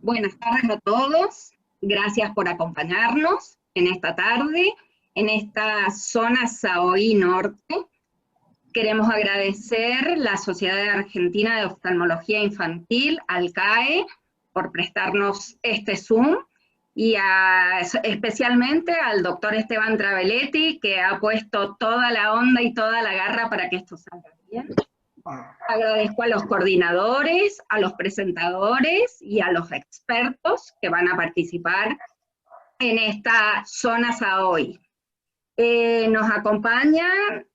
Buenas tardes a todos. Gracias por acompañarnos en esta tarde, en esta zona Saoí Norte. Queremos agradecer la Sociedad Argentina de Oftalmología Infantil, ALCAE, por prestarnos este Zoom, y especialmente al doctor Esteban Traveletti, que ha puesto toda la onda y toda la garra para que esto salga bien. Agradezco a los coordinadores, a los presentadores y a los expertos que van a participar en esta zona Saoí. Nos acompañan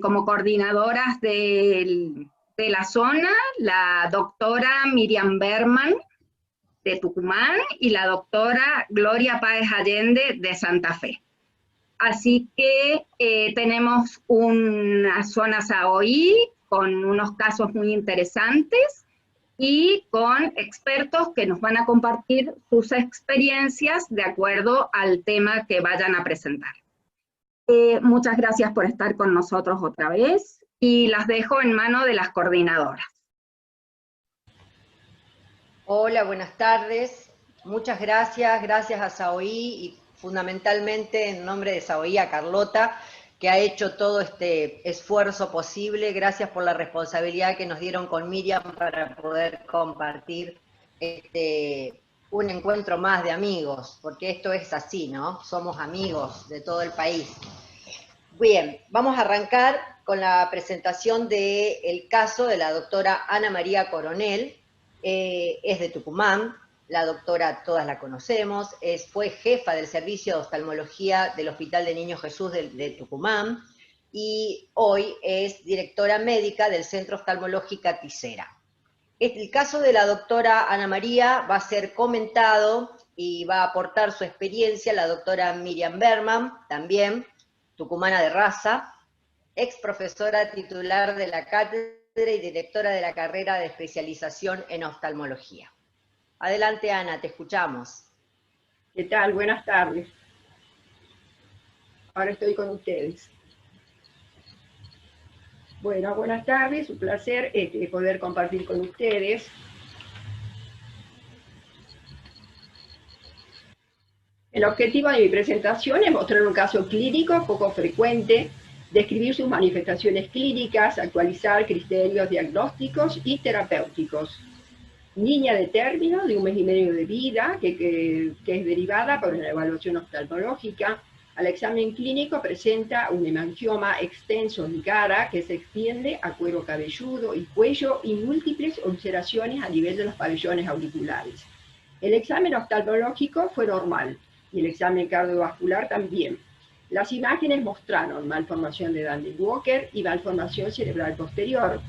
como coordinadoras de la zona la doctora Miriam Berman de Tucumán y la doctora Gloria Páez Allende de Santa Fe. Así que tenemos una zona Saoí con unos casos muy interesantes y con expertos que nos van a compartir sus experiencias de acuerdo al tema que vayan a presentar. Muchas gracias por estar con nosotros otra vez y las dejo en manos de las coordinadoras. Hola, buenas tardes. Muchas gracias, gracias a Saoí y fundamentalmente en nombre de Saoí a Carlota, que ha hecho todo este esfuerzo posible. Gracias por la responsabilidad que nos dieron con Miriam para poder compartir un encuentro más de amigos, porque esto es así, ¿no? Somos amigos de todo el país. Bien, vamos a arrancar con la presentación del caso de la doctora Ana María Coronel. Es de Tucumán. La doctora todas la conocemos, fue jefa del servicio de oftalmología del Hospital de Niño Jesús de Tucumán y hoy es directora médica del Centro Oftalmológica Tisera. El caso de la doctora Ana María va a ser comentado y va a aportar su experiencia la doctora Miriam Berman, también tucumana de raza, ex profesora titular de la cátedra y directora de la carrera de especialización en oftalmología. Adelante, Ana, te escuchamos. ¿Qué tal? Buenas tardes. Ahora estoy con ustedes. Bueno, buenas tardes, un placer poder compartir con ustedes. El objetivo de mi presentación es mostrar un caso clínico poco frecuente, describir sus manifestaciones clínicas, actualizar criterios diagnósticos y terapéuticos. Niña de término, de 1 mes y medio de vida, que es derivada por una evaluación oftalmológica. Al examen clínico presenta un hemangioma extenso en cara que se extiende a cuero cabelludo y cuello y múltiples ulceraciones a nivel de los pabellones auriculares. El examen oftalmológico fue normal y el examen cardiovascular también. Las imágenes mostraron malformación de Dandy-Walker y malformación cerebral posterior,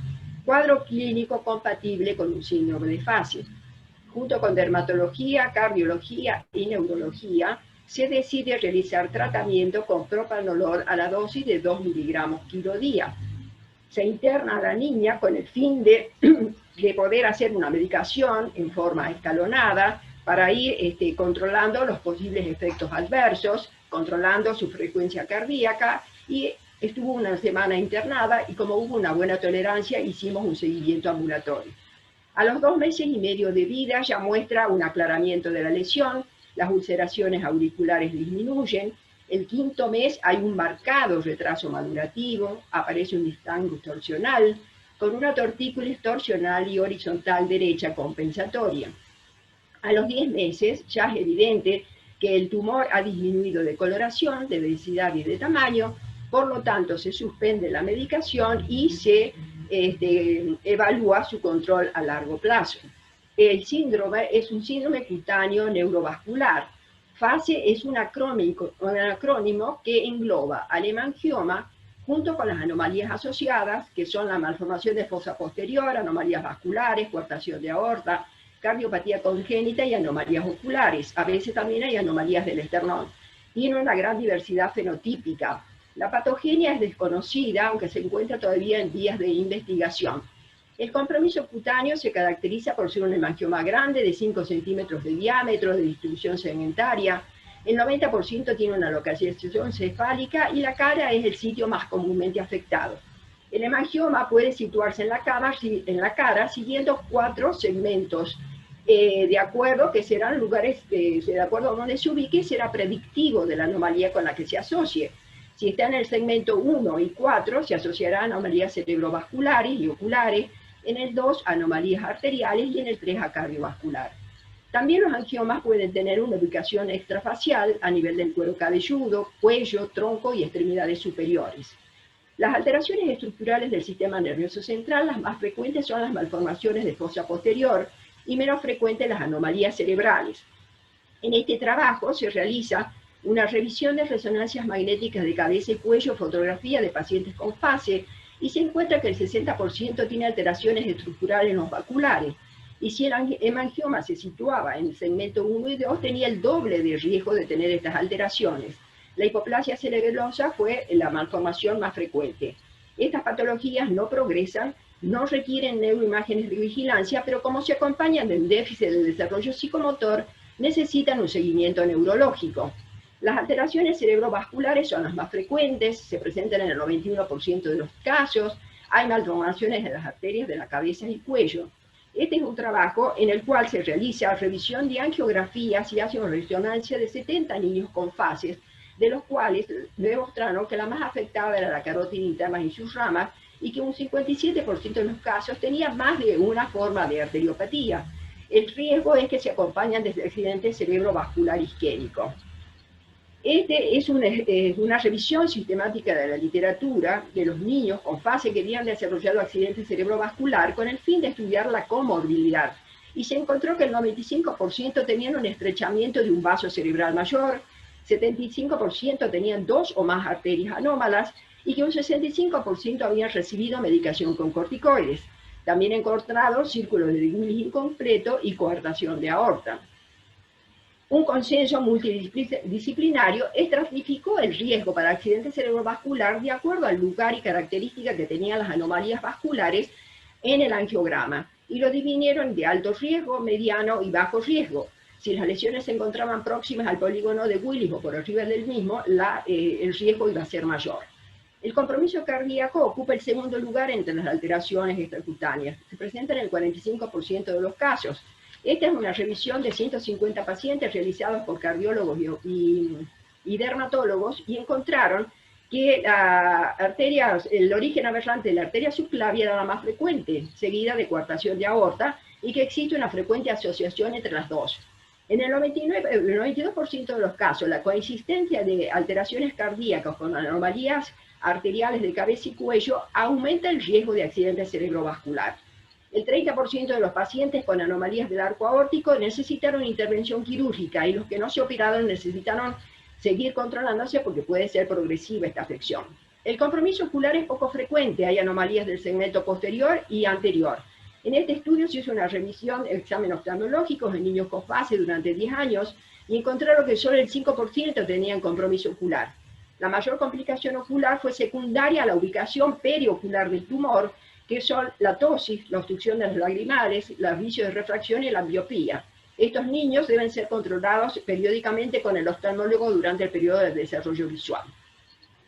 cuadro clínico compatible con un síndrome de fase. Junto con dermatología, cardiología y neurología, se decide realizar tratamiento con propranolol a la dosis de 2 miligramos kilo día. Se interna a la niña con el fin de poder hacer una medicación en forma escalonada para ir controlando los posibles efectos adversos, controlando su frecuencia cardíaca, y estuvo una semana internada y como hubo una buena tolerancia hicimos un seguimiento ambulatorio. A los 2 meses y medio de vida ya muestra un aclaramiento de la lesión, las ulceraciones auriculares disminuyen, el 5º mes hay un marcado retraso madurativo, aparece un distangus torsional, con una tortícolis torsional y horizontal derecha compensatoria. A los 10 meses ya es evidente que el tumor ha disminuido de coloración, de densidad y de tamaño. Por lo tanto, se suspende la medicación y se evalúa su control a largo plazo. El síndrome es un síndrome cutáneo neurovascular. FASE es un acrónimo que engloba al hemangioma junto con las anomalías asociadas, que son la malformación de fosa posterior, anomalías vasculares, coartación de aorta, cardiopatía congénita y anomalías oculares. A veces también hay anomalías del esternón. Tiene una gran diversidad fenotípica. La patogenia es desconocida, aunque se encuentra todavía en vías de investigación. El compromiso cutáneo se caracteriza por ser un hemangioma grande de 5 centímetros de diámetro, de distribución segmentaria. El 90% tiene una localización cefálica y la cara es el sitio más comúnmente afectado. El hemangioma puede situarse en la cara siguiendo 4 segmentos de acuerdo que serán lugares, de acuerdo a donde se ubique, será predictivo de la anomalía con la que se asocie. Si está en el segmento 1 y 4, se asociará a anomalías cerebrovasculares y oculares, en el 2 anomalías arteriales y en el 3 a cardiovascular. También los angiomas pueden tener una ubicación extrafacial a nivel del cuero cabelludo, cuello, tronco y extremidades superiores. Las alteraciones estructurales del sistema nervioso central, las más frecuentes son las malformaciones de fosa posterior y menos frecuentes las anomalías cerebrales. En este trabajo se realiza una revisión de resonancias magnéticas de cabeza y cuello, fotografía de pacientes con fase, y se encuentra que el 60% tiene alteraciones estructurales no vasculares, y si el hemangioma se situaba en el segmento 1 y 2, tenía el doble de riesgo de tener estas alteraciones. La hipoplasia cerebelosa fue la malformación más frecuente. Estas patologías no progresan, no requieren neuroimágenes de vigilancia, pero como se acompañan de un déficit de desarrollo psicomotor, necesitan un seguimiento neurológico. Las alteraciones cerebrovasculares son las más frecuentes, se presentan en el 91% de los casos, hay malformaciones en las arterias de la cabeza y cuello. Este es un trabajo en el cual se realiza revisión de angiografías y hace una resonancia de 70 niños con fases, de los cuales demostraron que la más afectada era la carótida interna y sus ramas, y que un 57% de los casos tenía más de una forma de arteriopatía. El riesgo es que se acompañan de accidente cerebrovascular isquémico. Este es una revisión sistemática de la literatura de los niños con fase que habían desarrollado accidente cerebrovascular con el fin de estudiar la comorbilidad. Y se encontró que el 95% tenían un estrechamiento de un vaso cerebral mayor, 75% tenían 2 o más arterias anómalas y que un 65% habían recibido medicación con corticoides. También encontraron círculos de Willis incompleto y coartación de aorta. Un consenso multidisciplinario estratificó el riesgo para accidente cerebrovascular de acuerdo al lugar y características que tenían las anomalías vasculares en el angiograma, y lo dividieron de alto riesgo, mediano y bajo riesgo. Si las lesiones se encontraban próximas al polígono de Willis o por arriba del mismo, el riesgo iba a ser mayor. El compromiso cardíaco ocupa el segundo lugar entre las alteraciones extracutáneas. Se presenta en el 45% de los casos. Esta es una revisión de 150 pacientes realizados por cardiólogos y dermatólogos, y encontraron que el origen aberrante de la arteria subclavia era la más frecuente, seguida de coartación de aorta, y que existe una frecuente asociación entre las dos. En el 92% de los casos, la coexistencia de alteraciones cardíacas con anomalías arteriales de cabeza y cuello aumenta el riesgo de accidente cerebrovascular. El 30% de los pacientes con anomalías del arco aórtico necesitaron intervención quirúrgica, y los que no se operaron necesitaron seguir controlándose porque puede ser progresiva esta afección. El compromiso ocular es poco frecuente, hay anomalías del segmento posterior y anterior. En este estudio se hizo una revisión de exámenes oftalmológicos en niños con fase durante 10 años y encontraron que solo el 5% tenían compromiso ocular. La mayor complicación ocular fue secundaria a la ubicación periocular del tumor, que son la ptosis, la obstrucción de los lagrimales, los vicios de refracción y la miopía. Estos niños deben ser controlados periódicamente con el oftalmólogo durante el periodo de desarrollo visual.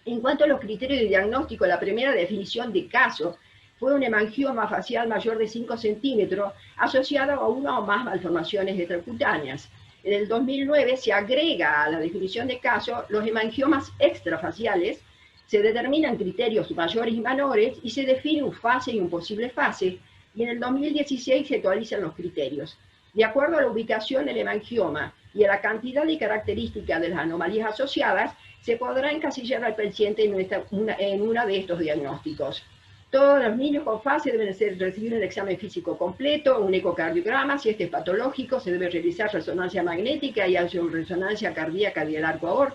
En cuanto a los criterios de diagnóstico, la primera definición de caso fue un hemangioma facial mayor de 5 centímetros asociado a una o más malformaciones extracutáneas. En el 2009 se agrega a la definición de caso los hemangiomas extrafaciales, se determinan criterios mayores y menores y se define un fase y un posible fase, y en el 2016 se actualizan los criterios. De acuerdo a la ubicación del hemangioma y a la cantidad y características de las anomalías asociadas, se podrá encasillar al paciente en una de estos diagnósticos. Todos los niños con fase deben recibir un examen físico completo, un ecocardiograma. Si este es patológico, se debe realizar resonancia magnética y resonancia cardíaca del arco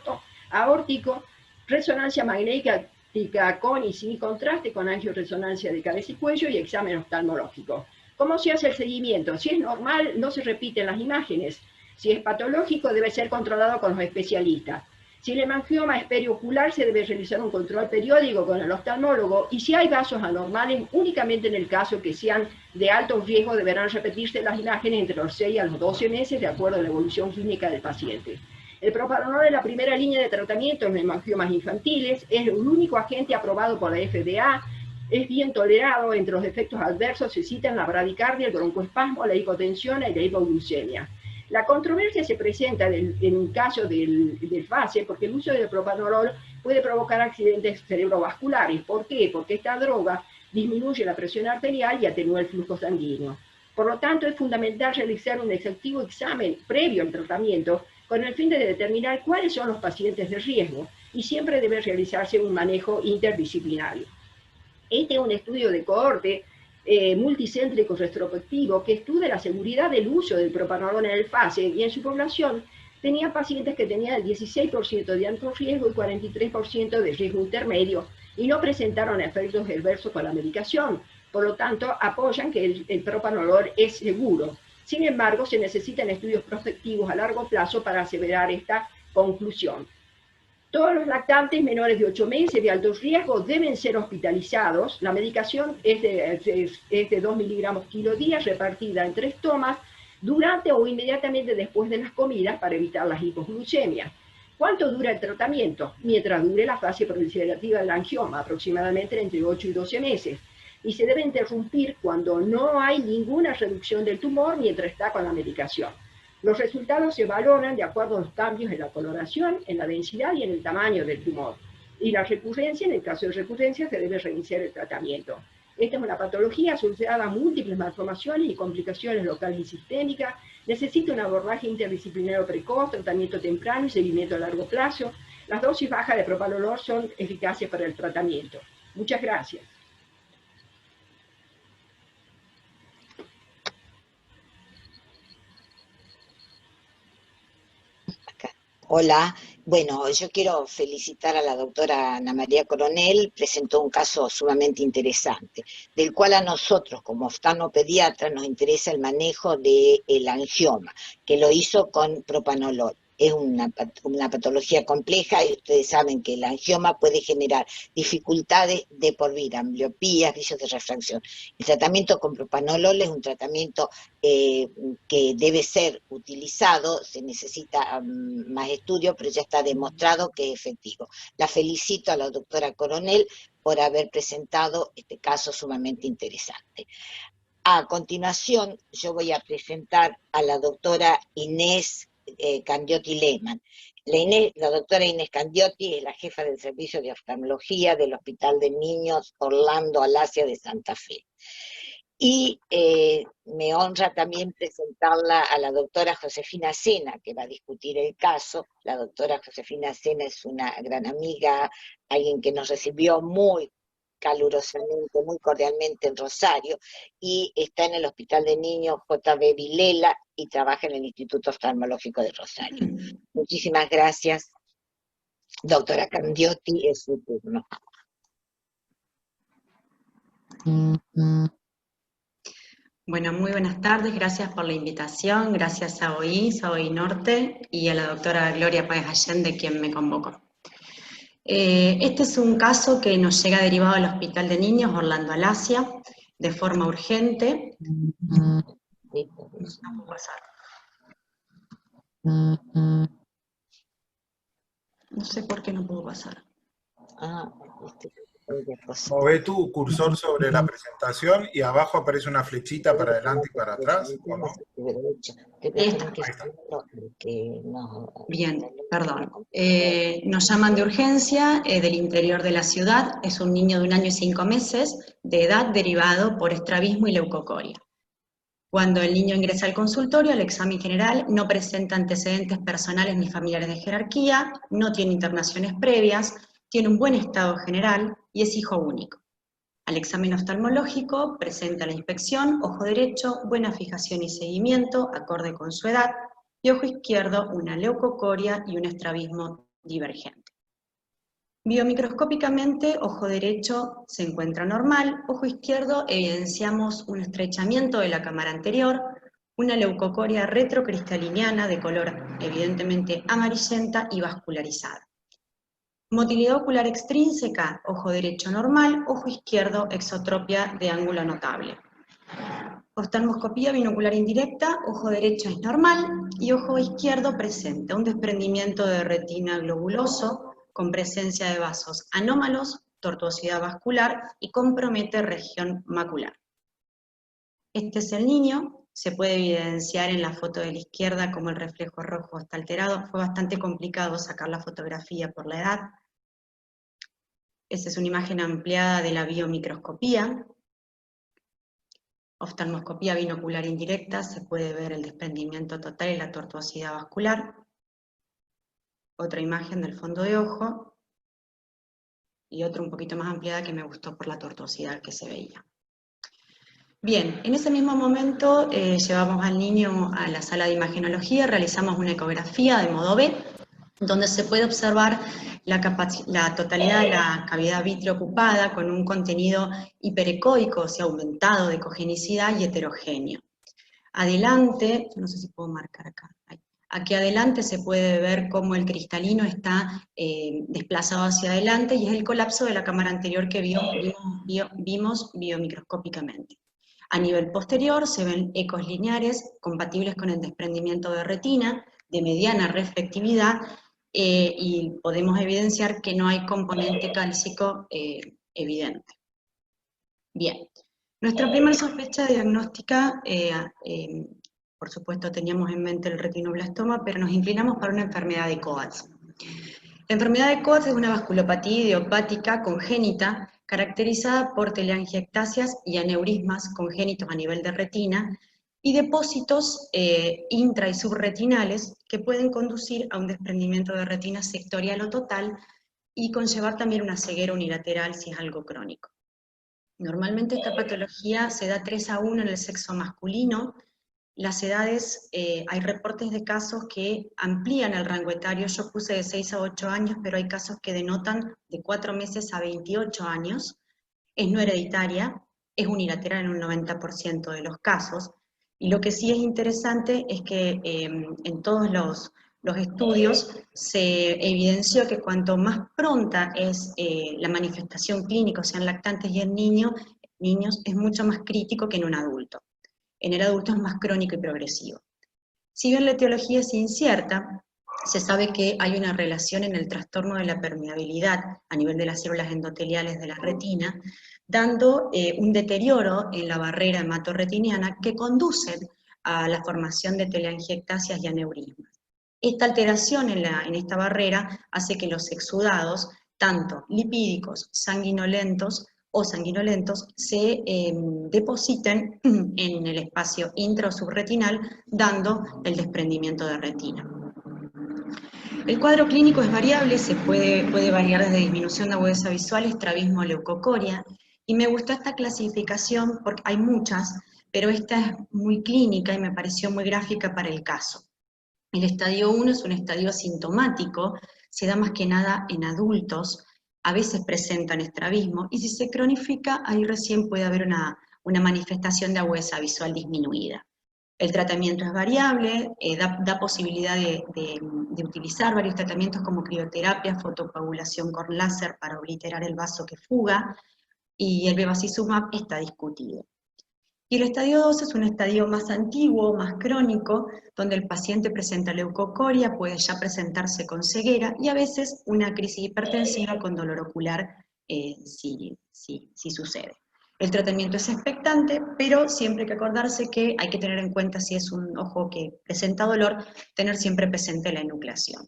aórtico, resonancia magnética con y sin contraste con angioresonancia de cabeza y cuello y examen oftalmológico. ¿Cómo se hace el seguimiento? Si es normal, no se repiten las imágenes. Si es patológico, debe ser controlado con los especialistas. Si el hemangioma es periocular, se debe realizar un control periódico con el oftalmólogo, y si hay vasos anormales, únicamente en el caso que sean de alto riesgo, deberán repetirse las imágenes entre los 6 a los 12 meses de acuerdo a la evolución clínica del paciente. El propranolol es la primera línea de tratamiento en hemangiomas infantiles, es el único agente aprobado por la FDA Es bien tolerado. Entre los efectos adversos se citan la bradicardia, el broncoespasmo, la hipotensión y la hipoglucemia. La controversia se presenta en el caso del FASE porque el uso del propanolol puede provocar accidentes cerebrovasculares. ¿Por qué? Porque esta droga disminuye la presión arterial y atenúa el flujo sanguíneo. Por lo tanto, es fundamental realizar un exhaustivo examen previo al tratamiento con el fin de determinar cuáles son los pacientes de riesgo, y siempre debe realizarse un manejo interdisciplinario. Este es un estudio de cohorte multicéntrico retrospectivo que estudia la seguridad del uso del propanolol en el FASE, y en su población tenía pacientes que tenían el 16% de alto riesgo y 43% de riesgo intermedio, y no presentaron efectos adversos con la medicación. Por lo tanto, apoyan que el propanolol es seguro. Sin embargo, se necesitan estudios prospectivos a largo plazo para aseverar esta conclusión. Todos los lactantes menores de 8 meses de alto riesgo deben ser hospitalizados. La medicación es de 2 miligramos kilo día, repartida en 3 tomas, durante o inmediatamente después de las comidas para evitar las hipoglucemias. ¿Cuánto dura el tratamiento? Mientras dure la fase proliferativa del angioma, aproximadamente entre 8 y 12 meses. Y se debe interrumpir cuando no hay ninguna reducción del tumor mientras está con la medicación. Los resultados se valoran de acuerdo a los cambios en la coloración, en la densidad y en el tamaño del tumor. Y la recurrencia, en el caso de recurrencia, se debe reiniciar el tratamiento. Esta es una patología asociada a múltiples malformaciones y complicaciones locales y sistémicas. Necesita un abordaje interdisciplinario precoz, tratamiento temprano y seguimiento a largo plazo. Las dosis bajas de propanolol son eficaces para el tratamiento. Muchas gracias. Hola, bueno, yo quiero felicitar a la doctora Ana María Coronel. Presentó un caso sumamente interesante, del cual a nosotros como oftalmopediatras nos interesa el manejo del angioma, que lo hizo con propanolol. Es una patología compleja y ustedes saben que el angioma puede generar dificultades de por vida, ambliopías, vicios de refracción. El tratamiento con propanolol es un tratamiento que debe ser utilizado, se necesita más estudio, pero ya está demostrado que es efectivo. La felicito a la doctora Coronel por haber presentado este caso sumamente interesante. A continuación, yo voy a presentar a la doctora Inés Candiotti Lehmann. La doctora Inés Candiotti es la jefa del servicio de oftalmología del Hospital de Niños Orlando Alasia de Santa Fe. Y me honra también presentarla a la doctora Josefina Sena, que va a discutir el caso. La doctora Josefina Sena es una gran amiga, alguien que nos recibió muy calurosamente, muy cordialmente en Rosario, y está en el Hospital de Niños J.B. Vilela y trabaja en el Instituto Oftalmológico de Rosario. Muchísimas gracias. Doctora Candiotti, es su turno. Bueno, muy buenas tardes, gracias por la invitación, gracias a SAOI Norte y a la doctora Gloria Páez Allende, quien me convocó. Este es un caso que nos llega derivado al Hospital de Niños Orlando Alasia de forma urgente. No puedo pasar. No sé por qué no puedo pasar. Move tu cursor sobre la presentación y abajo aparece una flechita para adelante y para atrás, ¿o no? Bien, perdón. Nos llaman de urgencia del interior de la ciudad. Es un niño de 1 año y 5 meses de edad derivado por estrabismo y leucocoria. Cuando el niño ingresa al consultorio, el examen general no presenta antecedentes personales ni familiares de jerarquía, no tiene internaciones previas, tiene un buen estado general y es hijo único. Al examen oftalmológico presenta la inspección, ojo derecho, buena fijación y seguimiento, acorde con su edad, y ojo izquierdo, una leucocoria y un estrabismo divergente. Biomicroscópicamente, ojo derecho se encuentra normal, ojo izquierdo evidenciamos un estrechamiento de la cámara anterior, una leucocoria retrocristaliniana de color evidentemente amarillenta y vascularizada. Motilidad ocular extrínseca, ojo derecho normal, ojo izquierdo exotropia de ángulo notable. Oftalmoscopía binocular indirecta, ojo derecho es normal y ojo izquierdo presenta un desprendimiento de retina globuloso con presencia de vasos anómalos tortuosidad vascular y compromete región macular. Este es el niño, se puede evidenciar en la foto de la izquierda como el reflejo rojo está alterado. Fue bastante complicado sacar la fotografía por la edad. Esa es una imagen ampliada de la biomicroscopía. Oftalmoscopía binocular indirecta, se puede ver el desprendimiento total y la tortuosidad vascular. Otra imagen del fondo de ojo. Y otra un poquito más ampliada que me gustó por la tortuosidad que se veía. Bien, en ese mismo momento llevamos al niño a la sala de imagenología, realizamos una ecografía de modo B, donde se puede observar la totalidad de la cavidad vitrea ocupada con un contenido hiperecoico, o sea, aumentado de ecogenicidad y heterogéneo. Adelante, no sé si puedo marcar acá, aquí adelante se puede ver cómo el cristalino está desplazado hacia adelante y es el colapso de la cámara anterior que vimos biomicroscópicamente. A nivel posterior se ven ecos lineares compatibles con el desprendimiento de retina, de mediana reflectividad, y podemos evidenciar que no hay componente cálcico evidente. Bien, nuestra primera sospecha diagnóstica, por supuesto teníamos en mente el retinoblastoma, pero nos inclinamos para una enfermedad de Coats. La enfermedad de Coats es una vasculopatía idiopática congénita caracterizada por telangiectasias y aneurismas congénitos a nivel de retina y depósitos intra- y subretinales que pueden conducir a un desprendimiento de retina sectorial o total y conllevar también una ceguera unilateral si es algo crónico. Normalmente esta patología se da 3-1 en el sexo masculino. Las edades, hay reportes de casos que amplían el rango etario, yo puse de 6 a 8 años, pero hay casos que denotan de 4 meses a 28 años, es no hereditaria, es unilateral en un 90% de los casos, y lo que sí es interesante es que en todos los estudios se evidenció que cuanto más pronta es la manifestación clínica, o sea en lactantes y en niños, es mucho más crítico que en un adulto. En el adulto es más crónico y progresivo. Si bien la etiología es incierta, se sabe que hay una relación en el trastorno de la permeabilidad a nivel de las células endoteliales de la retina, dando un deterioro en la barrera hematorretiniana que conduce a la formación de telangiectasias y aneurismas. Esta alteración en esta barrera hace que los exudados, tanto lipídicos, sanguinolentos, se depositen en el espacio intra o subretinal, dando el desprendimiento de retina. El cuadro clínico es variable, se puede variar desde disminución de agudeza visual, estrabismo, leucocoria, y me gustó esta clasificación porque hay muchas, pero esta es muy clínica y me pareció muy gráfica para el caso. El estadio 1 es un estadio asintomático, se da más que nada en adultos, a veces presentan estrabismo, y si se cronifica, ahí recién puede haber una manifestación de agudeza visual disminuida. El tratamiento es variable, da posibilidad de utilizar varios tratamientos como crioterapia, fotocoagulación con láser para obliterar el vaso que fuga, y el bevacizumab está discutido. Y el estadio 2 es un estadio más antiguo, más crónico, donde el paciente presenta leucocoria, puede ya presentarse con ceguera y a veces una crisis hipertensiva con dolor ocular si sucede. El tratamiento es expectante, pero siempre hay que acordarse que hay que tener en cuenta si es un ojo que presenta dolor, tener siempre presente la enucleación.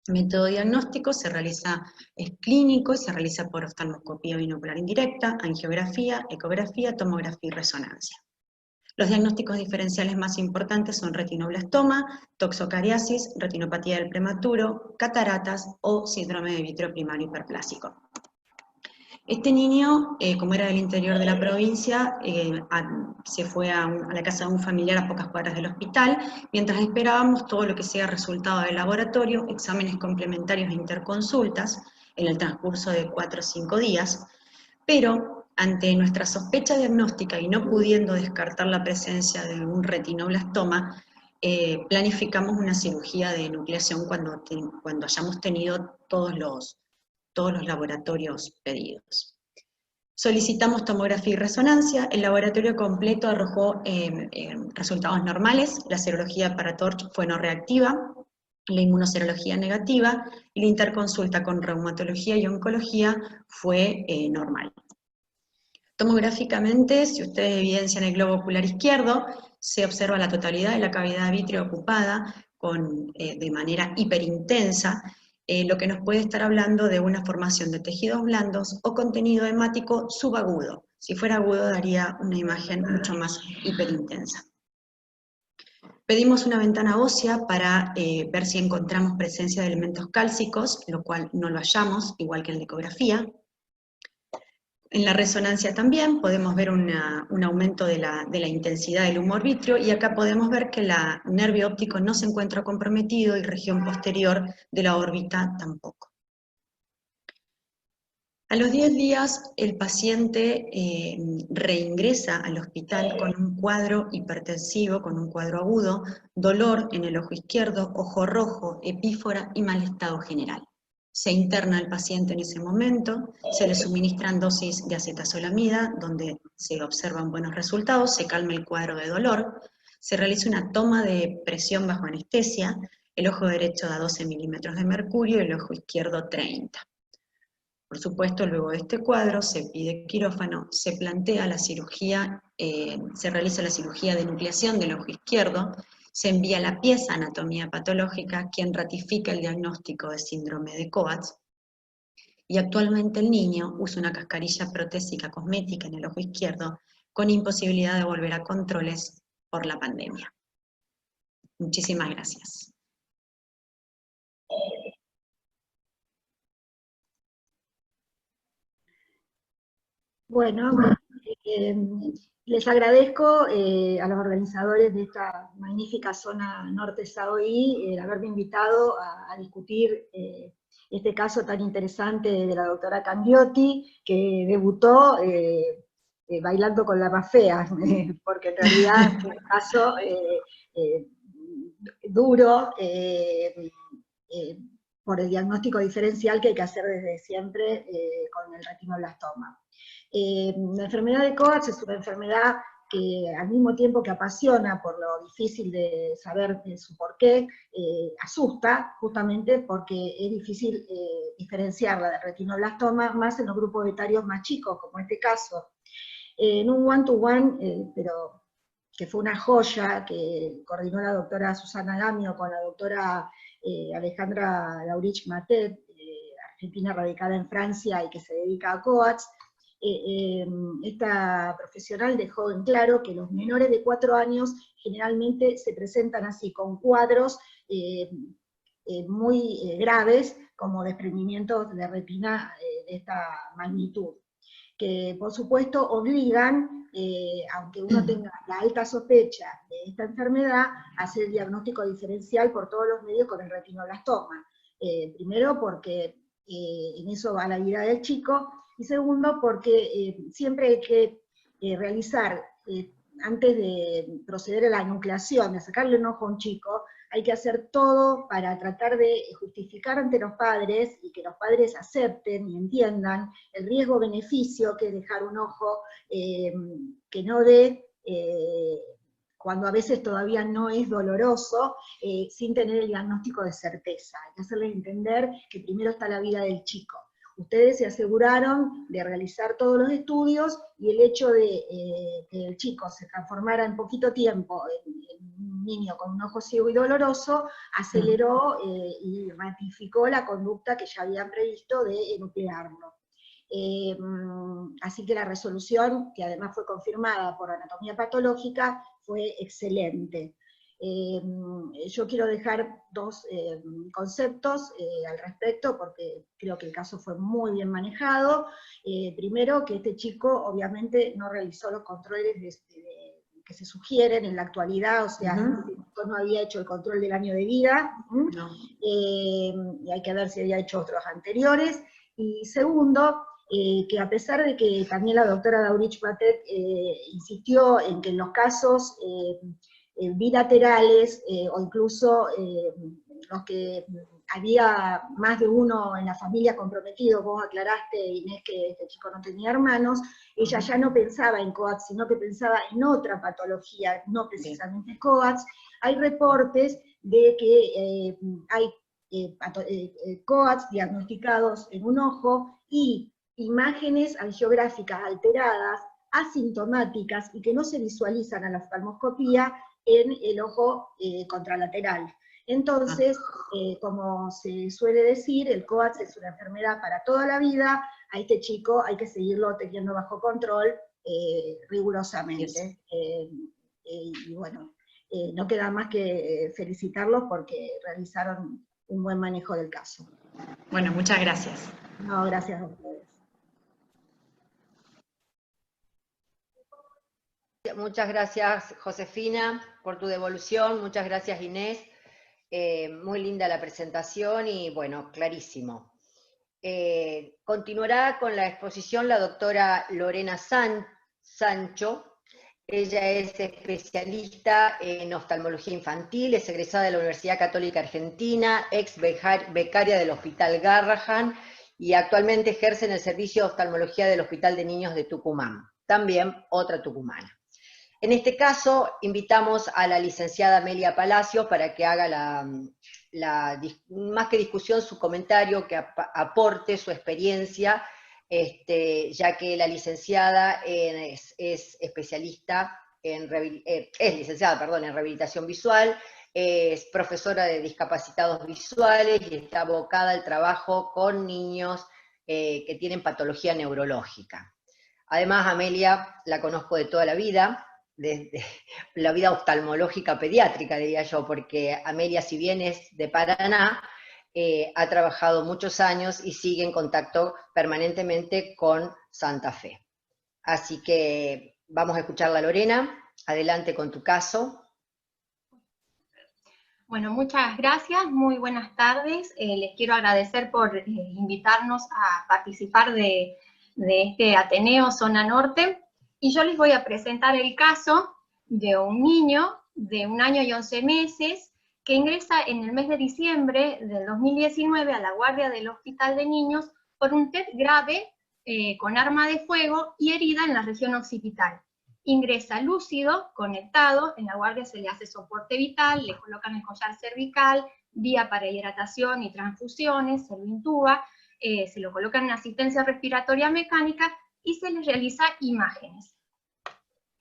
El método diagnóstico es clínico y se realiza por oftalmoscopía binocular indirecta, angiografía, ecografía, tomografía y resonancia. Los diagnósticos diferenciales más importantes son retinoblastoma, toxocariasis, retinopatía del prematuro, cataratas o síndrome de vítreo primario hiperplásico. Este niño, como era del interior de la provincia, se fue a la casa de un familiar a pocas cuadras del hospital, mientras esperábamos todo lo que sea resultado del laboratorio, exámenes complementarios e interconsultas, en el transcurso de 4 o 5 días, pero ante nuestra sospecha diagnóstica y no pudiendo descartar la presencia de un retinoblastoma, planificamos una cirugía de enucleación cuando hayamos tenido todos los laboratorios pedidos. Solicitamos tomografía y resonancia, el laboratorio completo arrojó resultados normales, la serología para TORCH fue no reactiva, la inmunoserología negativa y la interconsulta con reumatología y oncología fue normal. Tomográficamente, si ustedes evidencian el globo ocular izquierdo, se observa la totalidad de la cavidad vitrea ocupada de manera hiperintensa, lo que nos puede estar hablando de una formación de tejidos blandos o contenido hemático subagudo. Si fuera agudo daría una imagen mucho más hiperintensa. Pedimos una ventana ósea para ver si encontramos presencia de elementos cálcicos, lo cual no lo hallamos, igual que en la ecografía. En la resonancia también podemos ver un aumento de la intensidad del humor vítreo, y acá podemos ver que el nervio óptico no se encuentra comprometido y región posterior de la órbita tampoco. A los 10 días el paciente reingresa al hospital con un cuadro hipertensivo, con un cuadro agudo, dolor en el ojo izquierdo, ojo rojo, epífora y mal estado general. Se interna el paciente en ese momento, se le suministran dosis de acetazolamida, donde se observan buenos resultados, se calma el cuadro de dolor, se realiza una toma de presión bajo anestesia, el ojo derecho da 12 milímetros de mercurio y el ojo izquierdo 30. Por supuesto, luego de este cuadro se pide quirófano, se plantea la cirugía, se realiza la cirugía de nucleación del ojo izquierdo, se envía la pieza anatomía patológica, quien ratifica el diagnóstico de síndrome de Coats, y actualmente el niño usa una cascarilla protésica cosmética en el ojo izquierdo, con imposibilidad de volver a controles por la pandemia. Muchísimas gracias. Bueno, les agradezco a los organizadores de esta magnífica zona norte Saoí el haberme invitado a discutir este caso tan interesante de la doctora Candioti, que debutó bailando con la más fea, porque en realidad es un caso duro por el diagnóstico diferencial que hay que hacer desde siempre con el retinoblastoma. La enfermedad de Coats es una enfermedad que al mismo tiempo que apasiona por lo difícil de saber su porqué, asusta justamente porque es difícil diferenciarla del retinoblastoma, más en los grupos etarios más chicos, como este caso. En un one-to-one, pero que fue una joya, que coordinó la doctora Susana Lamio con la doctora Alejandra Laurich Matet, argentina radicada en Francia y que se dedica a Coats. Esta profesional dejó en claro que los menores de 4 años generalmente se presentan así, con cuadros muy graves, como desprendimientos de retina de esta magnitud, que por supuesto obligan, aunque uno tenga la alta sospecha de esta enfermedad, a hacer el diagnóstico diferencial por todos los medios con el retinoblastoma. Primero porque en eso va la vida del chico, y segundo porque siempre hay que realizar, antes de proceder a la nucleación, de sacarle un ojo a un chico, hay que hacer todo para tratar de justificar ante los padres, y que los padres acepten y entiendan el riesgo-beneficio que es dejar un ojo que no dé, cuando a veces todavía no es doloroso, sin tener el diagnóstico de certeza. Hay que hacerles entender que primero está la vida del chico. Ustedes se aseguraron de realizar todos los estudios, y el hecho de que el chico se transformara en poquito tiempo en un niño con un ojo ciego y doloroso, aceleró y ratificó la conducta que ya habían previsto de nuclearlo. Así que la resolución, que además fue confirmada por anatomía patológica, fue excelente. Yo quiero dejar dos conceptos al respecto, porque creo que el caso fue muy bien manejado. Primero, que este chico obviamente no realizó los controles que se sugieren en la actualidad, o sea, no había hecho el control del año de vida, no. Y hay que ver si había hecho otros anteriores. Y segundo, que a pesar de que también la doctora Laurich Matet insistió en que en los casos bilaterales, o incluso los que había más de uno en la familia comprometido, vos aclaraste, Inés, que este chico no tenía hermanos, ella ya no pensaba en Coats, sino que pensaba en otra patología, no precisamente Coats. Hay reportes de que hay COATS diagnosticados en un ojo y imágenes angiográficas alteradas, asintomáticas y que no se visualizan a la oftalmoscopía en el ojo contralateral. Entonces, como se suele decir, el COATS es una enfermedad para toda la vida, a este chico hay que seguirlo teniendo bajo control rigurosamente. Y bueno, no queda más que felicitarlos porque realizaron un buen manejo del caso. Bueno, muchas gracias. No, gracias a ustedes. Muchas gracias, Josefina, por tu devolución. Muchas gracias, Inés. Muy linda la presentación y, bueno, clarísimo. Continuará con la exposición la doctora Lorena Sancho. Ella es especialista en oftalmología infantil, es egresada de la Universidad Católica Argentina, ex becaria del Hospital Garrahan y actualmente ejerce en el servicio de oftalmología del Hospital de Niños de Tucumán, también otra tucumana. En este caso, invitamos a la licenciada Amelia Palacios para que haga más que discusión, su comentario, que aporte su experiencia, ya que la licenciada es especialista es licenciada en rehabilitación visual, es profesora de discapacitados visuales y está abocada al trabajo con niños que tienen patología neurológica. Además, Amelia la conozco de toda la vida, desde la vida oftalmológica pediátrica, diría yo, porque Amelia, si bien es de Paraná, ha trabajado muchos años y sigue en contacto permanentemente con Santa Fe. Así que vamos a escucharla, Lorena. Adelante con tu caso. Bueno, muchas gracias, muy buenas tardes. Les quiero agradecer por invitarnos a participar de este Ateneo Zona Norte. Y yo les voy a presentar el caso de un niño de 1 año y 11 meses que ingresa en el mes de diciembre del 2019 a la guardia del Hospital de Niños por un TED grave con arma de fuego y herida en la región occipital. Ingresa lúcido, conectado, en la guardia se le hace soporte vital, le colocan el collar cervical, vía para hidratación y transfusiones, se lo intuba, se lo colocan en asistencia respiratoria mecánica y se le realiza imágenes.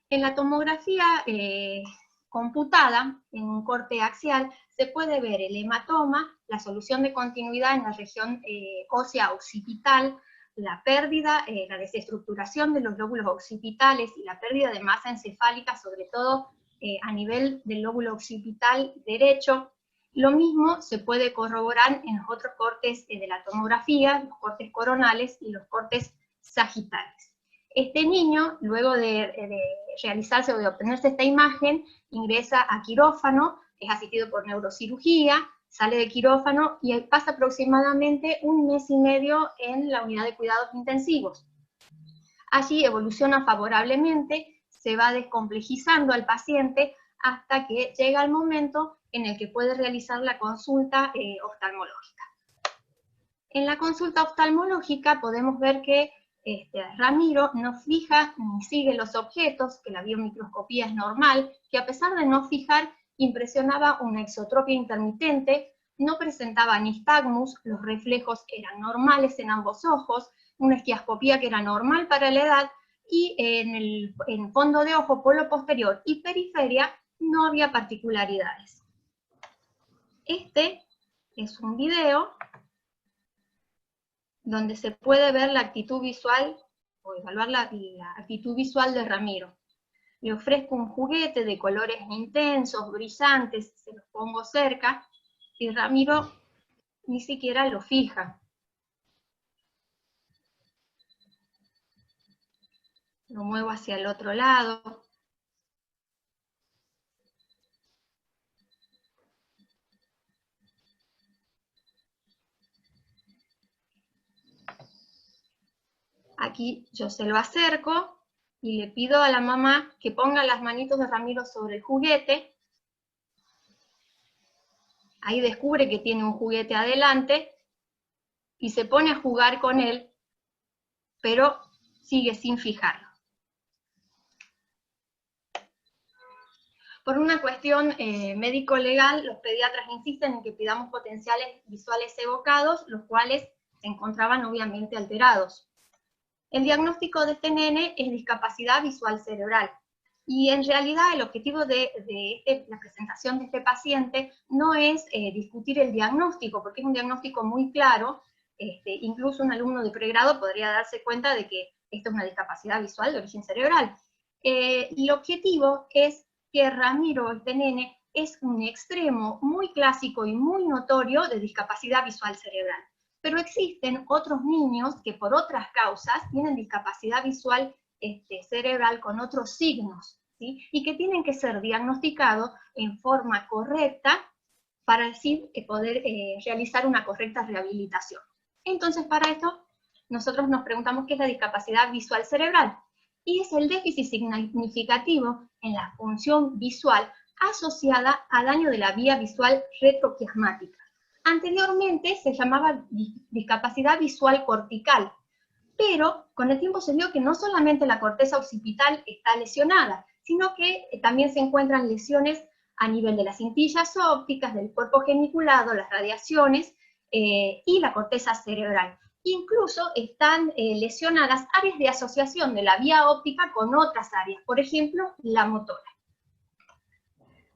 En la tomografía computada, en un corte axial, se puede ver el hematoma, la solución de continuidad en la región ósea occipital, la pérdida, la desestructuración de los lóbulos occipitales y la pérdida de masa encefálica, sobre todo a nivel del lóbulo occipital derecho. Lo mismo se puede corroborar en los otros cortes de la tomografía, los cortes coronales y los cortes sagitales. Este niño, luego de realizarse o de obtenerse esta imagen, ingresa a quirófano, es asistido por neurocirugía, sale de quirófano y pasa aproximadamente 1 mes y medio en la unidad de cuidados intensivos. Allí evoluciona favorablemente, se va descomplejizando al paciente hasta que llega el momento en el que puede realizar la consulta oftalmológica. En la consulta oftalmológica podemos ver que Ramiro no fija ni sigue los objetos, que la biomicroscopía es normal, que a pesar de no fijar, impresionaba una exotropia intermitente, no presentaba nistagmus, los reflejos eran normales en ambos ojos, una esquiascopía que era normal para la edad, y en fondo de ojo, polo posterior y periferia no había particularidades. Este es un video donde se puede ver la actitud visual, o evaluar la actitud visual de Ramiro. Le ofrezco un juguete de colores intensos, brillantes, se los pongo cerca, y Ramiro ni siquiera lo fija. Lo muevo hacia el otro lado. Aquí yo se lo acerco y le pido a la mamá que ponga las manitos de Ramiro sobre el juguete. Ahí descubre que tiene un juguete adelante y se pone a jugar con él, pero sigue sin fijarlo. Por una cuestión médico-legal, los pediatras insisten en que pidamos potenciales visuales evocados, los cuales se encontraban obviamente alterados. El diagnóstico de este nene es discapacidad visual cerebral. Y en realidad el objetivo de la presentación de este paciente no es discutir el diagnóstico, porque es un diagnóstico muy claro. Incluso un alumno de pregrado podría darse cuenta de que esto es una discapacidad visual de origen cerebral. El objetivo es que Ramiro, este nene, es un extremo muy clásico y muy notorio de discapacidad visual cerebral. Pero existen otros niños que por otras causas tienen discapacidad visual cerebral con otros signos, ¿sí? Y que tienen que ser diagnosticados en forma correcta para así poder realizar una correcta rehabilitación. Entonces, para esto, nosotros nos preguntamos qué es la discapacidad visual cerebral. Y es el déficit significativo en la función visual asociada a daño de la vía visual retroquiasmática. Anteriormente se llamaba discapacidad visual cortical, pero con el tiempo se vio que no solamente la corteza occipital está lesionada, sino que también se encuentran lesiones a nivel de las cintillas ópticas, del cuerpo geniculado, las radiaciones y la corteza cerebral. Incluso están lesionadas áreas de asociación de la vía óptica con otras áreas, por ejemplo, la motora.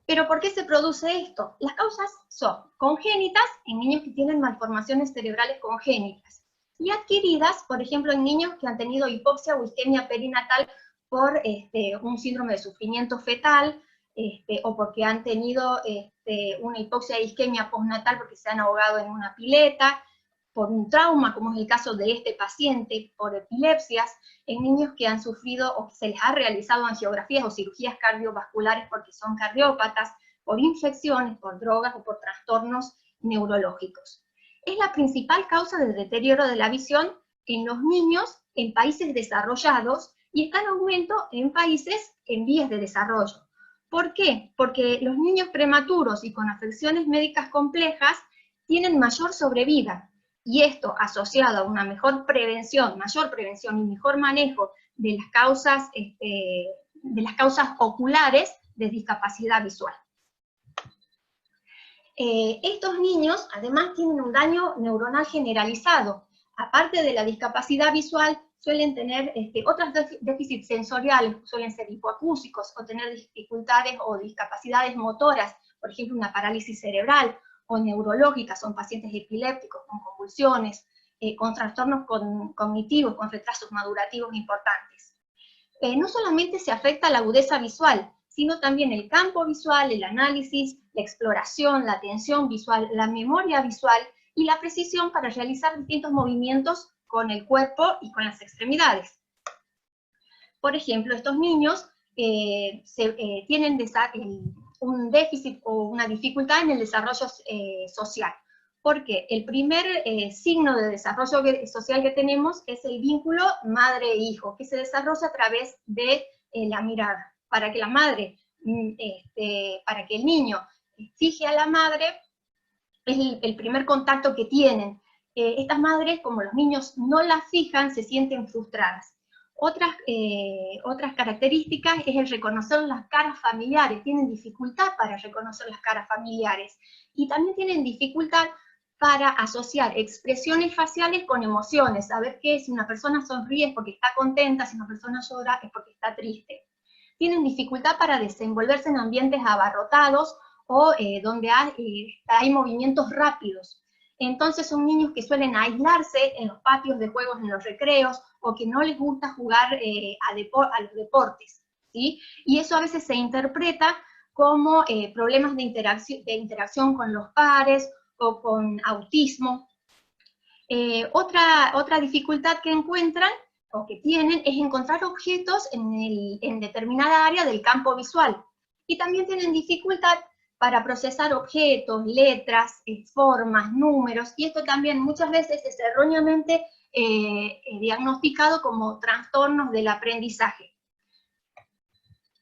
¿Pero por qué se produce esto? Las causas son congénitas en niños que tienen malformaciones cerebrales congénitas y adquiridas, por ejemplo, en niños que han tenido hipoxia o isquemia perinatal por un síndrome de sufrimiento fetal o porque han tenido una hipoxia e isquemia postnatal porque se han ahogado en una pileta, por un trauma, como es el caso de este paciente, por epilepsias, en niños que han sufrido o se les ha realizado angiografías o cirugías cardiovasculares porque son cardiópatas, por infecciones, por drogas o por trastornos neurológicos. Es la principal causa del deterioro de la visión en los niños en países desarrollados y está en aumento en países en vías de desarrollo. ¿Por qué? Porque los niños prematuros y con afecciones médicas complejas tienen mayor sobrevida. Y esto asociado a una mayor prevención y mejor manejo de las causas oculares de discapacidad visual. Estos niños además tienen un daño neuronal generalizado. Aparte de la discapacidad visual, suelen tener otros déficits sensoriales, suelen ser hipoacúsicos o tener dificultades o discapacidades motoras, por ejemplo una parálisis cerebral, o neurológicas, son pacientes epilépticos con convulsiones, con trastornos cognitivos, con retrasos madurativos importantes. No solamente se afecta la agudeza visual, sino también el campo visual, el análisis, la exploración, la atención visual, la memoria visual y la precisión para realizar distintos movimientos con el cuerpo y con las extremidades. Por ejemplo, estos niños tienen un déficit o una dificultad en el desarrollo social, porque el primer signo de desarrollo social que tenemos es el vínculo madre-hijo, que se desarrolla a través de la mirada. Para que la madre, para que el niño fije a la madre, es el primer contacto que tienen. Estas madres, como los niños no las fijan, se sienten frustradas. Otras características es el reconocer las caras familiares, tienen dificultad para reconocer las caras familiares, y también tienen dificultad para asociar expresiones faciales con emociones, saber que si una persona sonríe es porque está contenta, si una persona llora es porque está triste. Tienen dificultad para desenvolverse en ambientes abarrotados o donde hay movimientos rápidos. Entonces son niños que suelen aislarse en los patios de juegos, en los recreos, o que no les gusta jugar a los deportes, ¿sí? Y eso a veces se interpreta como problemas de interacción con los pares, o con autismo. Otra dificultad que encuentran, o que tienen, es encontrar objetos en determinada área del campo visual. Y también tienen dificultad para procesar objetos, letras, formas, números, y esto también muchas veces es erróneamente diagnosticado como trastornos del aprendizaje.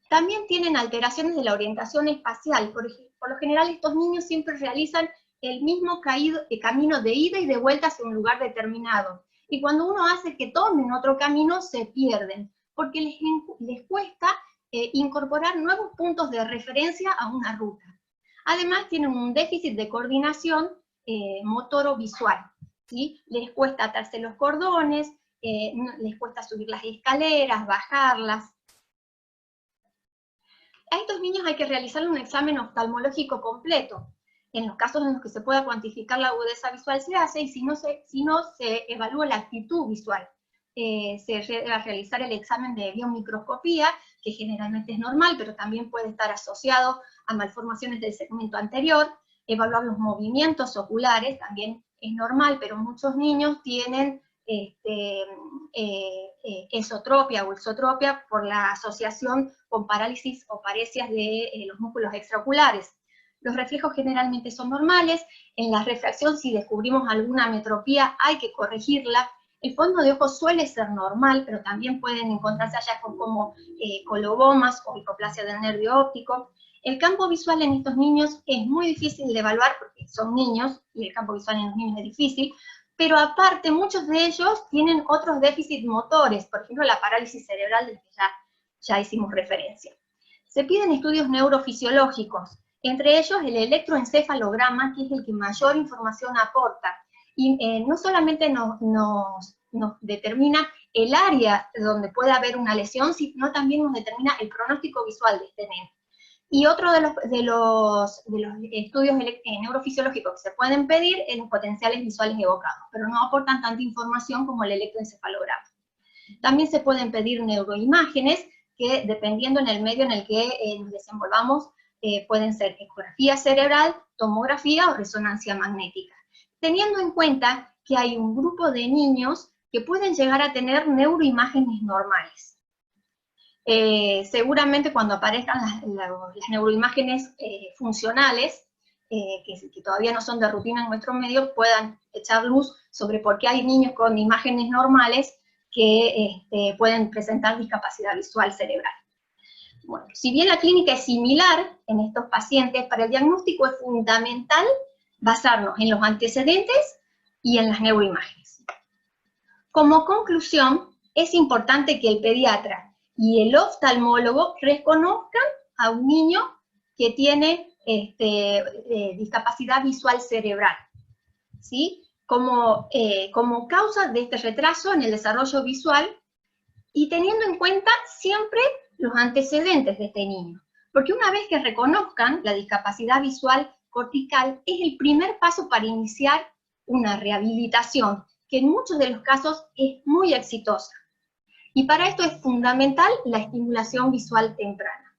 También tienen alteraciones de la orientación espacial. Por lo general estos niños siempre realizan el mismo camino de ida y de vuelta hacia un lugar determinado. Y cuando uno hace que tomen otro camino, se pierden, porque les cuesta incorporar nuevos puntos de referencia a una ruta. Además, tienen un déficit de coordinación motoro-visual, ¿sí? Les cuesta atarse los cordones, les cuesta subir las escaleras, bajarlas. A estos niños hay que realizar un examen oftalmológico completo. En los casos en los que se pueda cuantificar la agudeza visual se hace, y si no se evalúa la actitud visual. Se debe realizar el examen de biomicroscopía, que generalmente es normal, pero también puede estar asociado a malformaciones del segmento anterior. Evaluar los movimientos oculares, también es normal, pero muchos niños tienen esotropia o exotropia por la asociación con parálisis o paresias de los músculos extraoculares. Los reflejos generalmente son normales. En la refracción, si descubrimos alguna ametropía, hay que corregirla. El fondo de ojo suele ser normal, pero también pueden encontrarse hallazgos como colobomas o hipoplasia del nervio óptico. El campo visual en estos niños es muy difícil de evaluar porque son niños, y el campo visual en los niños es difícil, pero aparte muchos de ellos tienen otros déficits motores, por ejemplo la parálisis cerebral del que ya hicimos referencia. Se piden estudios neurofisiológicos, entre ellos el electroencefalograma, que es el que mayor información aporta, y no solamente nos determina el área donde puede haber una lesión, sino también nos determina el pronóstico visual de este nene. Y otro de los estudios neurofisiológicos que se pueden pedir es los potenciales visuales evocados, pero no aportan tanta información como el electroencefalograma. También se pueden pedir neuroimágenes, que dependiendo en el medio en el que nos desenvolvamos, pueden ser ecografía cerebral, tomografía o resonancia magnética. Teniendo en cuenta que hay un grupo de niños que pueden llegar a tener neuroimágenes normales. Seguramente cuando aparezcan las neuroimágenes funcionales, que todavía no son de rutina en nuestro medio, puedan echar luz sobre por qué hay niños con imágenes normales que pueden presentar discapacidad visual cerebral. Bueno, si bien la clínica es similar en estos pacientes, para el diagnóstico es fundamental basarnos en los antecedentes y en las neuroimágenes. Como conclusión, es importante que el pediatra y el oftalmólogo reconozcan a un niño que tiene discapacidad visual cerebral, ¿sí? Como causa de este retraso en el desarrollo visual, y teniendo en cuenta siempre los antecedentes de este niño. Porque una vez que reconozcan la discapacidad visual cortical, es el primer paso para iniciar una rehabilitación, que en muchos de los casos es muy exitosa. Y para esto es fundamental la estimulación visual temprana.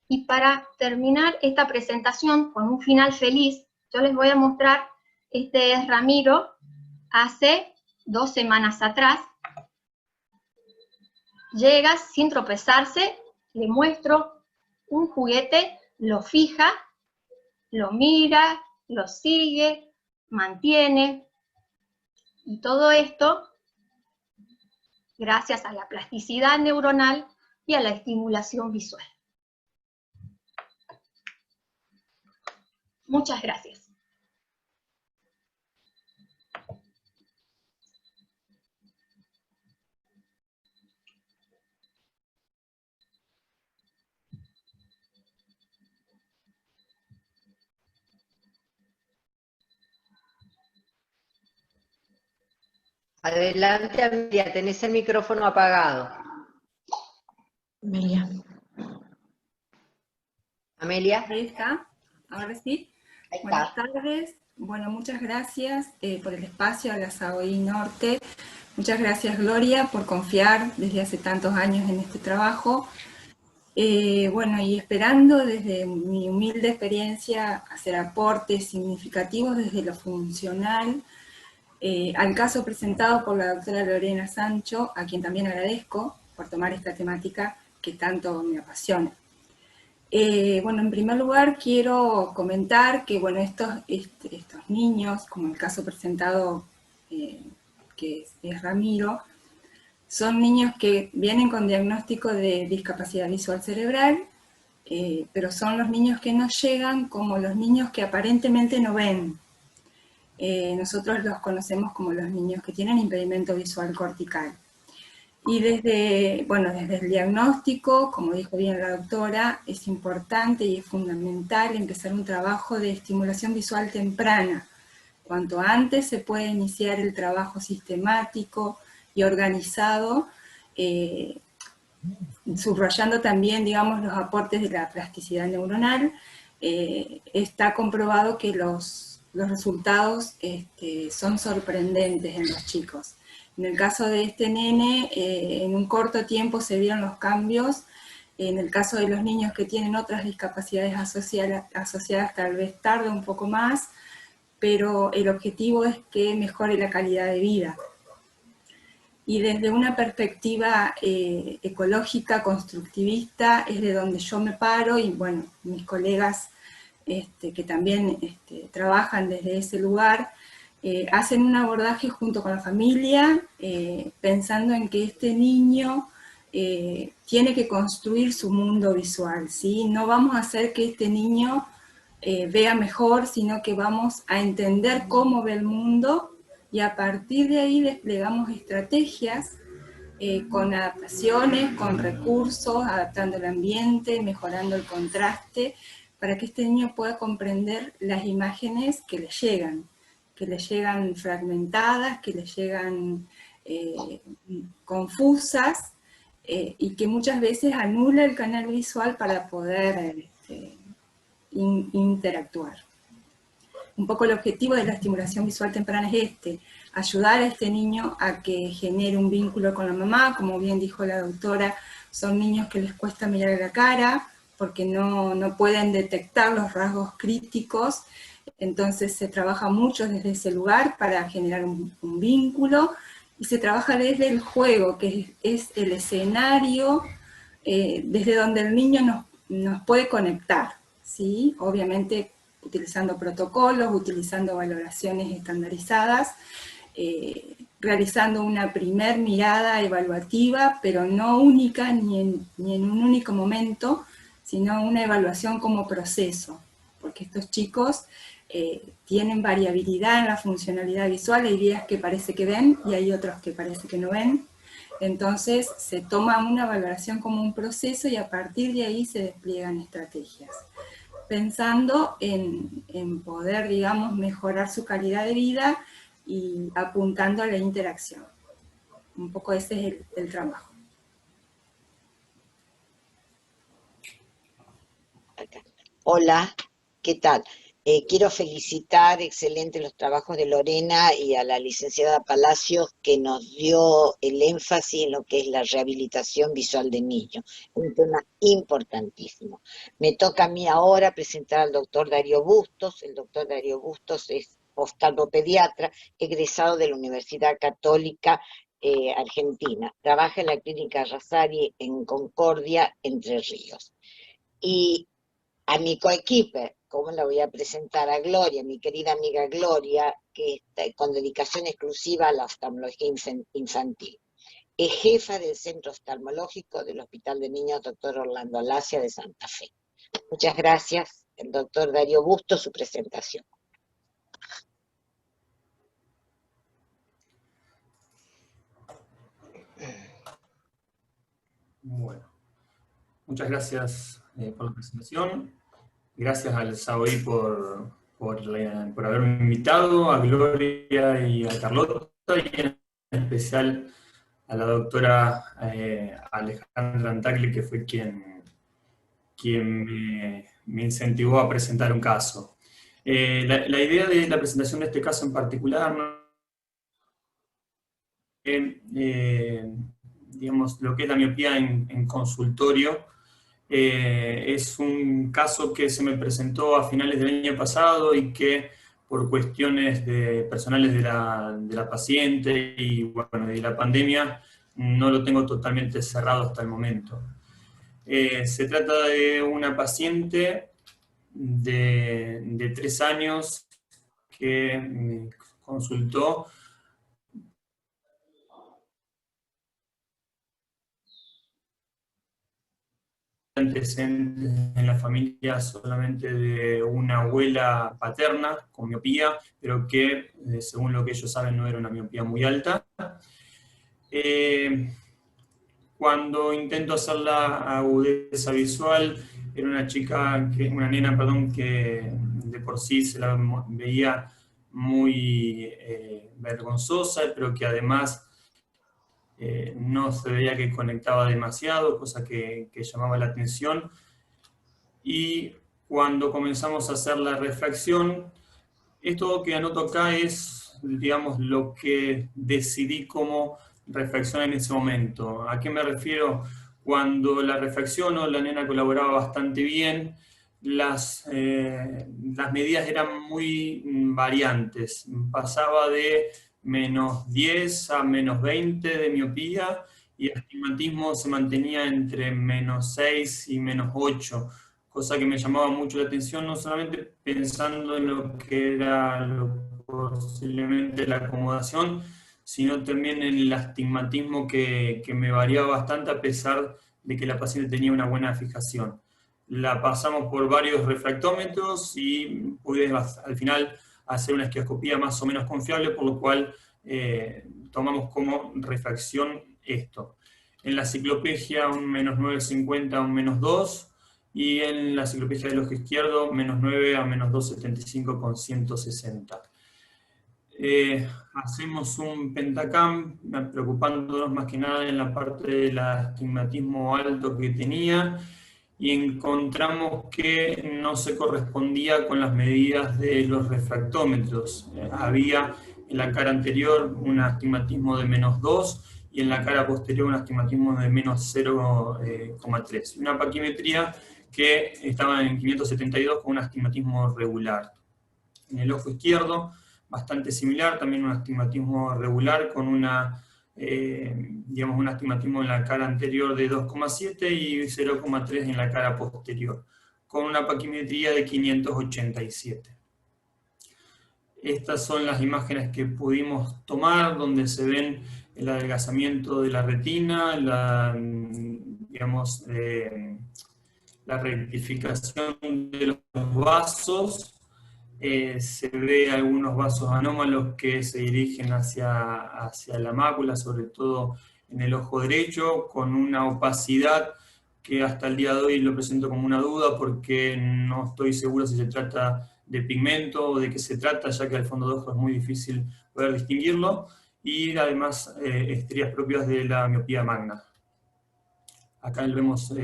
Y para terminar esta presentación con un final feliz, yo les voy a mostrar, este es Ramiro, hace 2 semanas atrás. Llega sin tropezarse, le muestro un juguete, lo fija, lo mira, lo sigue, mantiene, y todo esto gracias a la plasticidad neuronal y a la estimulación visual. Muchas gracias. Adelante, Amelia, tenés el micrófono apagado. Amelia. Amelia. Ahí está, ahora sí. Ahí está. Buenas tardes. Bueno, muchas gracias por el espacio a la SAOI Norte. Muchas gracias, Gloria, por confiar desde hace tantos años en este trabajo. Bueno, y esperando desde mi humilde experiencia hacer aportes significativos desde lo funcional al caso presentado por la doctora Lorena Sancho, a quien también agradezco por tomar esta temática que tanto me apasiona. Bueno, en primer lugar quiero comentar que bueno, estos niños, como el caso presentado que es Ramiro, son niños que vienen con diagnóstico de discapacidad visual cerebral, pero son los niños que nos llegan como los niños que aparentemente no ven. Nosotros los conocemos como los niños que tienen impedimento visual cortical. Y desde el diagnóstico, como dijo bien la doctora, es importante y es fundamental empezar un trabajo de estimulación visual temprana. Cuanto antes se puede iniciar el trabajo sistemático y organizado, subrayando también, digamos, los aportes de la plasticidad neuronal, está comprobado que los resultados son sorprendentes en los chicos. En el caso de este nene, en un corto tiempo se vieron los cambios. En el caso de los niños que tienen otras discapacidades asociadas tal vez tarde un poco más, pero el objetivo es que mejore la calidad de vida. Y desde una perspectiva ecológica, constructivista, es de donde yo me paro, y bueno, mis colegas que también trabajan desde ese lugar, hacen un abordaje junto con la familia, pensando en que este niño tiene que construir su mundo visual, ¿sí? No vamos a hacer que este niño vea mejor, sino que vamos a entender cómo ve el mundo, y a partir de ahí desplegamos estrategias con adaptaciones, con recursos, adaptando el ambiente, mejorando el contraste, para que este niño pueda comprender las imágenes que le llegan fragmentadas, que le llegan confusas, y que muchas veces anula el canal visual para poder interactuar. Un poco el objetivo de la estimulación visual temprana es ayudar a este niño a que genere un vínculo con la mamá. Como bien dijo la doctora, son niños que les cuesta mirar a la cara porque no pueden detectar los rasgos críticos, entonces se trabaja mucho desde ese lugar para generar un vínculo, y se trabaja desde el juego, que es el escenario desde donde el niño nos puede conectar, ¿sí? Obviamente utilizando protocolos, utilizando valoraciones estandarizadas, realizando una primer mirada evaluativa, pero no única ni en un único momento, sino una evaluación como proceso, porque estos chicos tienen variabilidad en la funcionalidad visual, hay días que parece que ven y hay otros que parece que no ven, entonces se toma una valoración como un proceso y a partir de ahí se despliegan estrategias, pensando en poder, digamos, mejorar su calidad de vida y apuntando a la interacción. Un poco ese es el trabajo. Hola, ¿qué tal? Quiero felicitar, excelentes los trabajos de Lorena y a la licenciada Palacios, que nos dio el énfasis en lo que es la rehabilitación visual de niños, un tema importantísimo. Me toca a mí ahora presentar al doctor Darío Bustos. El doctor Darío Bustos es oftalmopediatra, egresado de la Universidad Católica Argentina. Trabaja en la Clínica Rasari en Concordia, Entre Ríos. Y a mi coequiper, ¿cómo la voy a presentar? A Gloria, mi querida amiga Gloria, que está con dedicación exclusiva a la oftalmología infantil. Es jefa del Centro Oftalmológico del Hospital de Niños Dr. Orlando Alasia de Santa Fe. Muchas gracias, el doctor Darío Bustos, su presentación. Bueno, muchas gracias por la presentación. Gracias al SAOI por haberme invitado, a Gloria y a Carlota, y en especial a la doctora Alejandra Antagli, que fue quien me incentivó a presentar un caso. La idea de la presentación de este caso en particular, digamos, lo que es la miopía en consultorio, es un caso que se me presentó a finales del año pasado y que por cuestiones personales de la paciente y bueno, de la pandemia no lo tengo totalmente cerrado hasta el momento. Se trata de una paciente de 3 años que me consultó antecedentes en la familia solamente de una abuela paterna con miopía, pero que según lo que ellos saben no era una miopía muy alta. Cuando intento hacer la agudeza visual, era una nena, perdón, que de por sí se la veía muy vergonzosa, pero que además no se veía que conectaba demasiado, cosa que llamaba la atención. Y cuando comenzamos a hacer la refracción, esto que anoto acá es, digamos, lo que decidí como refracción en ese momento. ¿A qué me refiero? Cuando la refracción la nena colaboraba bastante bien, las medidas eran muy variantes. Pasaba de -10 a -20 de miopía, y el astigmatismo se mantenía entre -6 y -8, cosa que me llamaba mucho la atención, no solamente pensando en lo que era posiblemente la acomodación, sino también en el astigmatismo que me variaba bastante a pesar de que la paciente tenía una buena fijación. La pasamos por varios refractómetros y pude al final hacer una esquioscopía más o menos confiable, por lo cual tomamos como refracción esto. En la ciclopegia un -9,50 a un -2, y en la ciclopegia del ojo izquierdo -9 a -2,75 con 160. Hacemos un pentacam, preocupándonos más que nada en la parte del astigmatismo alto que tenía, y encontramos que no se correspondía con las medidas de los refractómetros. Había en la cara anterior un astigmatismo de -2, y en la cara posterior un astigmatismo de -0,3. Una paquimetría que estaba en 572 con un astigmatismo regular. En el ojo izquierdo, bastante similar, también un astigmatismo regular con digamos un astigmatismo en la cara anterior de 2,7 y 0,3 en la cara posterior, con una paquimetría de 587. Estas son las imágenes que pudimos tomar, donde se ven el adelgazamiento de la retina, digamos, la rectificación de los vasos. Se ve algunos vasos anómalos que se dirigen hacia la mácula, sobre todo en el ojo derecho, con una opacidad que hasta el día de hoy lo presento como una duda, porque no estoy seguro si se trata de pigmento o de qué se trata, ya que al fondo de ojo es muy difícil poder distinguirlo, y además estrías propias de la miopía magna. Acá vemos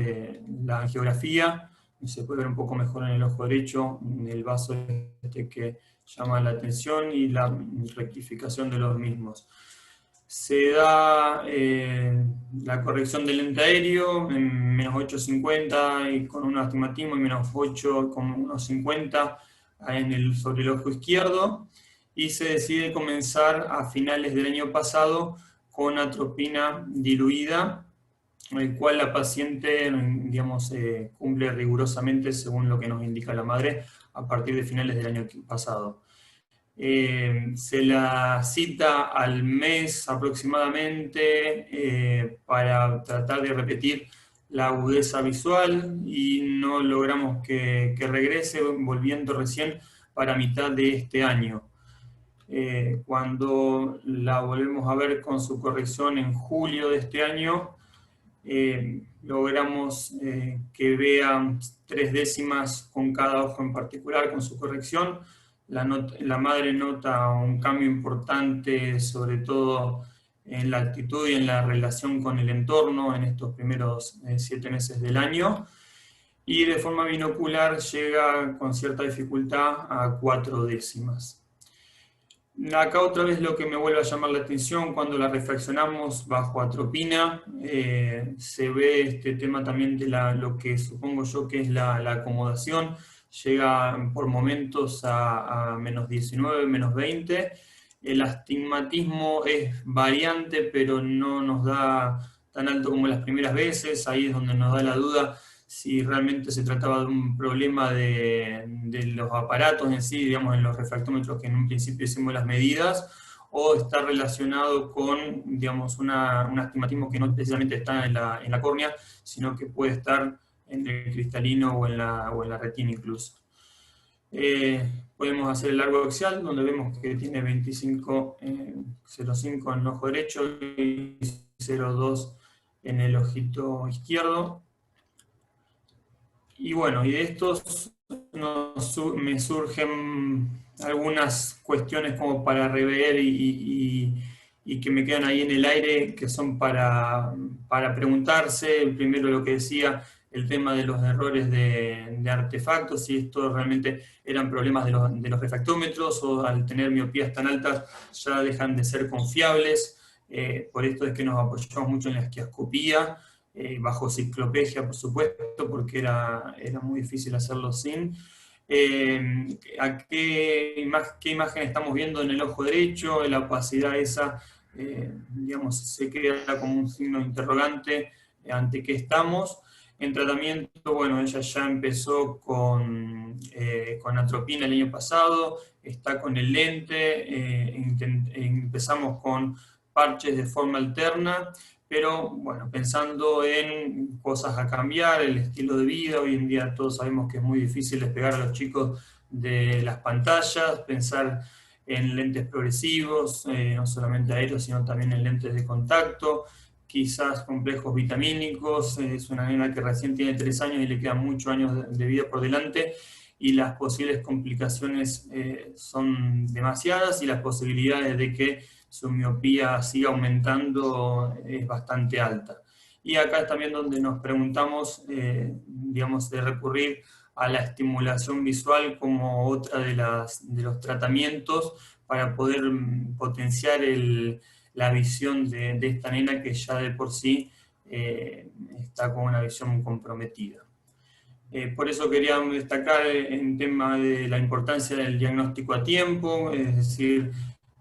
la angiografía, y se puede ver un poco mejor en el ojo derecho, el vaso que llama la atención y la rectificación de los mismos. Se da la corrección del lente aéreo en -8,50 y con un astigmatismo, y -8 con unos 50 sobre el ojo izquierdo, y se decide comenzar a finales del año pasado con atropina diluida, el cual la paciente, digamos, cumple rigurosamente según lo que nos indica la madre a partir de finales del año pasado. Se la cita al mes aproximadamente para tratar de repetir la agudeza visual, y no logramos que regrese, volviendo recién para mitad de este año. Cuando la volvemos a ver con su corrección en julio de este año, logramos que vea 3 décimas con cada ojo en particular con su corrección. La madre nota un cambio importante, sobre todo en la actitud y en la relación con el entorno en estos primeros 7 meses del año, y de forma binocular llega con cierta dificultad a 4 décimas. Acá otra vez lo que me vuelve a llamar la atención, cuando la refraccionamos bajo atropina, se ve este tema también de lo que supongo yo que es la acomodación. Llega por momentos a -19, -20. El astigmatismo es variante, pero no nos da tan alto como las primeras veces. Ahí es donde nos da la duda si realmente se trataba de un problema de los aparatos en sí, digamos, en los refractómetros que en un principio hicimos las medidas, o está relacionado con, digamos, un astigmatismo que no precisamente está en la córnea, sino que puede estar en el cristalino o en la retina incluso. Podemos hacer el largo axial, donde vemos que tiene 25,05 en el ojo derecho y 0,2 en el ojito izquierdo. Y bueno, y de estos me surgen algunas cuestiones como para rever y que me quedan ahí en el aire, que son para preguntarse. Primero lo que decía, el tema de los errores de artefactos, si estos realmente eran problemas de los refractómetros, o al tener miopías tan altas ya dejan de ser confiables. Por esto es que nos apoyamos mucho en la esquiascopía, bajo cicloplegia, por supuesto, porque era muy difícil hacerlo sin. ¿Qué imagen estamos viendo en el ojo derecho? La opacidad esa, digamos, se queda como un signo de interrogante ante qué estamos. En tratamiento, bueno, ella ya empezó con atropina el año pasado, está con el lente, empezamos con parches de forma alterna, pero bueno, pensando en cosas a cambiar, el estilo de vida. Hoy en día todos sabemos que es muy difícil despegar a los chicos de las pantallas, pensar en lentes progresivos, no solamente aéreos, sino también en lentes de contacto, quizás complejos vitamínicos. Es una nena que recién tiene 3 años y le quedan muchos años de vida por delante, y las posibles complicaciones son demasiadas, y las posibilidades de que su miopía sigue aumentando es bastante alta. Y acá es también donde nos preguntamos, digamos, de recurrir a la estimulación visual como otra de los tratamientos para poder potenciar la visión de esta nena, que ya de por sí está con una visión comprometida. Por eso quería destacar en tema de la importancia del diagnóstico a tiempo, es decir,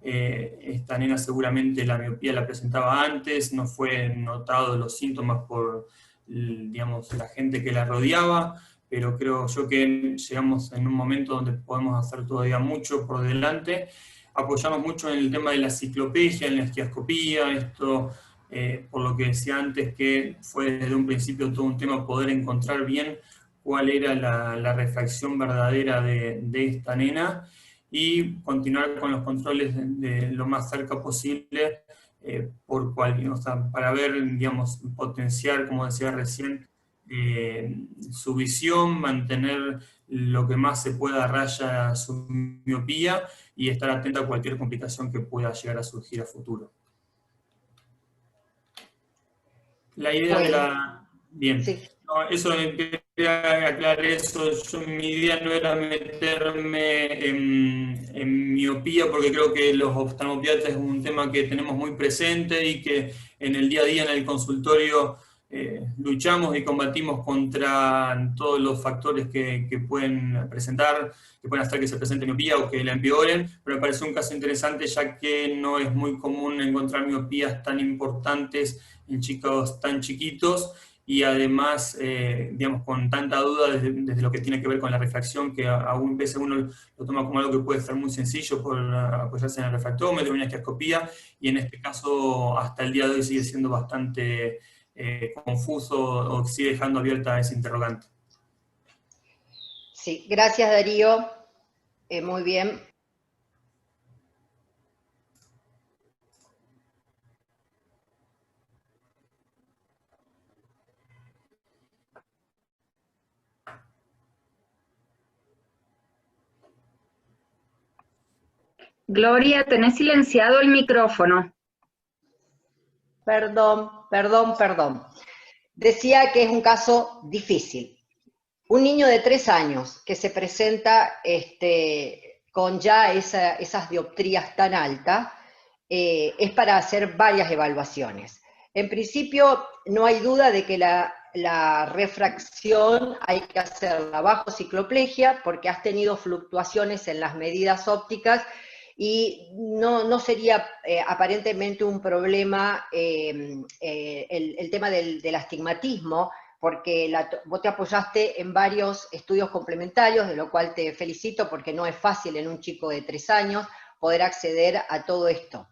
esta nena seguramente la miopía la presentaba antes, no fue notado los síntomas por, digamos, la gente que la rodeaba, pero creo yo que llegamos en un momento donde podemos hacer todavía mucho por delante. Apoyamos mucho en el tema de la cicloplegia, en la esquiascopía, esto por lo que decía antes, que fue desde un principio todo un tema poder encontrar bien cuál era la refracción verdadera de esta nena, y continuar con los controles de lo más cerca posible, o sea, para ver, digamos, potenciar, como decía recién, su visión, mantener lo que más se pueda a raya su miopía, y estar atenta a cualquier complicación que pueda llegar a surgir a futuro. La idea de la... Bien. Sí. No, eso, quería aclarar eso. Mi idea no era meterme en miopía, porque creo que los oftalmopiatras es un tema que tenemos muy presente y que en el día a día en el consultorio luchamos y combatimos contra todos los factores que pueden presentar, que pueden hacer que se presente miopía o que la empeoren, pero me parece un caso interesante, ya que no es muy común encontrar miopías tan importantes en chicos tan chiquitos, y además, digamos, con tanta duda desde lo que tiene que ver con la refracción, que a veces uno lo toma como algo que puede ser muy sencillo por apoyarse en el refractómetro, en una esquiascopía, y en este caso hasta el día de hoy sigue siendo bastante confuso, o sigue dejando abierta ese interrogante. Sí, gracias Darío, muy bien. Gloria, tenés silenciado el micrófono. Perdón. Decía que es un caso difícil. Un niño de 3 años que se presenta con ya esas dioptrías tan altas, es para hacer varias evaluaciones. En principio, no hay duda de que la refracción hay que hacerla bajo cicloplegia, porque has tenido fluctuaciones en las medidas ópticas, y no sería aparentemente un problema el tema del astigmatismo, porque vos te apoyaste en varios estudios complementarios, de lo cual te felicito, porque no es fácil en un chico de 3 años poder acceder a todo esto.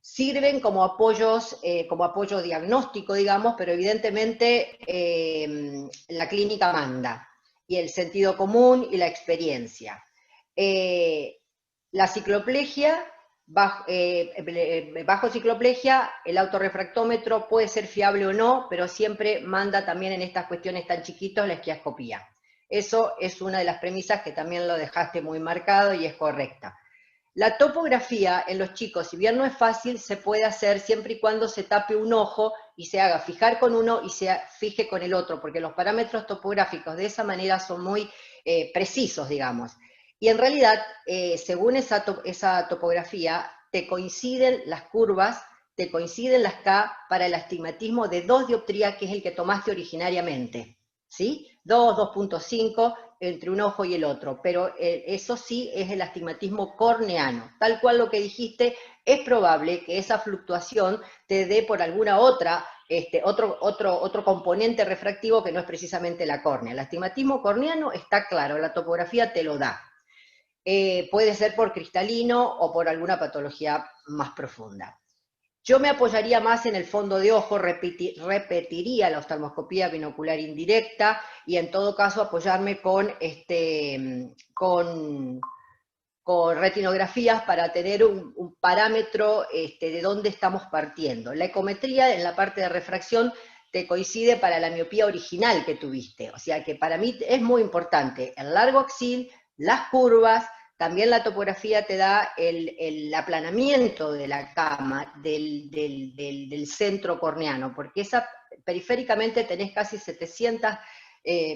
Sirven como apoyo diagnóstico, digamos, pero evidentemente la clínica manda, y el sentido común y la experiencia. La cicloplegia bajo cicloplegia, el autorrefractómetro puede ser fiable o no, pero siempre manda también en estas cuestiones tan chiquitos la esquiascopía. Eso es una de las premisas que también lo dejaste muy marcado y es correcta. La topografía en los chicos, si bien no es fácil, se puede hacer siempre y cuando se tape un ojo y se haga fijar con uno y se fije con el otro, porque los parámetros topográficos de esa manera son muy precisos, digamos. Y en realidad, según esa topografía, te coinciden las curvas, te coinciden las K para el astigmatismo de 2 dioptrías, que es el que tomaste originariamente, ¿sí? 2, 2.5 entre un ojo y el otro, pero eso sí es el astigmatismo corneano. Tal cual lo que dijiste, es probable que esa fluctuación te dé por alguna otra, otro componente refractivo que no es precisamente la córnea. El astigmatismo corneano está claro, la topografía te lo da. Puede ser por cristalino o por alguna patología más profunda. Yo me apoyaría más en el fondo de ojo, repetiría la oftalmoscopía binocular indirecta y en todo caso apoyarme con retinografías para tener un parámetro de dónde estamos partiendo. La ecometría en la parte de refracción te coincide para la miopía original que tuviste, o sea que para mí es muy importante el largo axil, las curvas, también la topografía te da el aplanamiento de la cama, del centro corneano, porque periféricamente tenés casi 700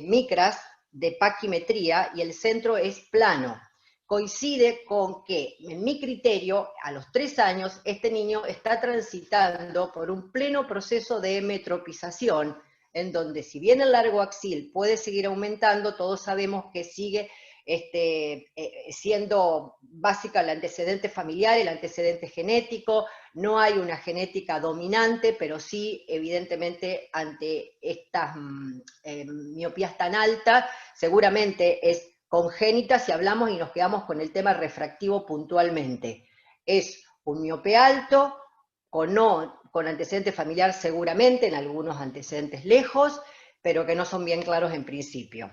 micras de paquimetría y el centro es plano. Coincide con que, en mi criterio, a los 3 años, este niño está transitando por un pleno proceso de metropización, en donde si bien el largo axil puede seguir aumentando, todos sabemos que sigue siendo básica el antecedente familiar, el antecedente genético, no hay una genética dominante, pero sí, evidentemente, ante estas miopías tan altas, seguramente es congénita si hablamos y nos quedamos con el tema refractivo puntualmente. Es un miope alto, con antecedente familiar seguramente, en algunos antecedentes lejos, pero que no son bien claros en principio.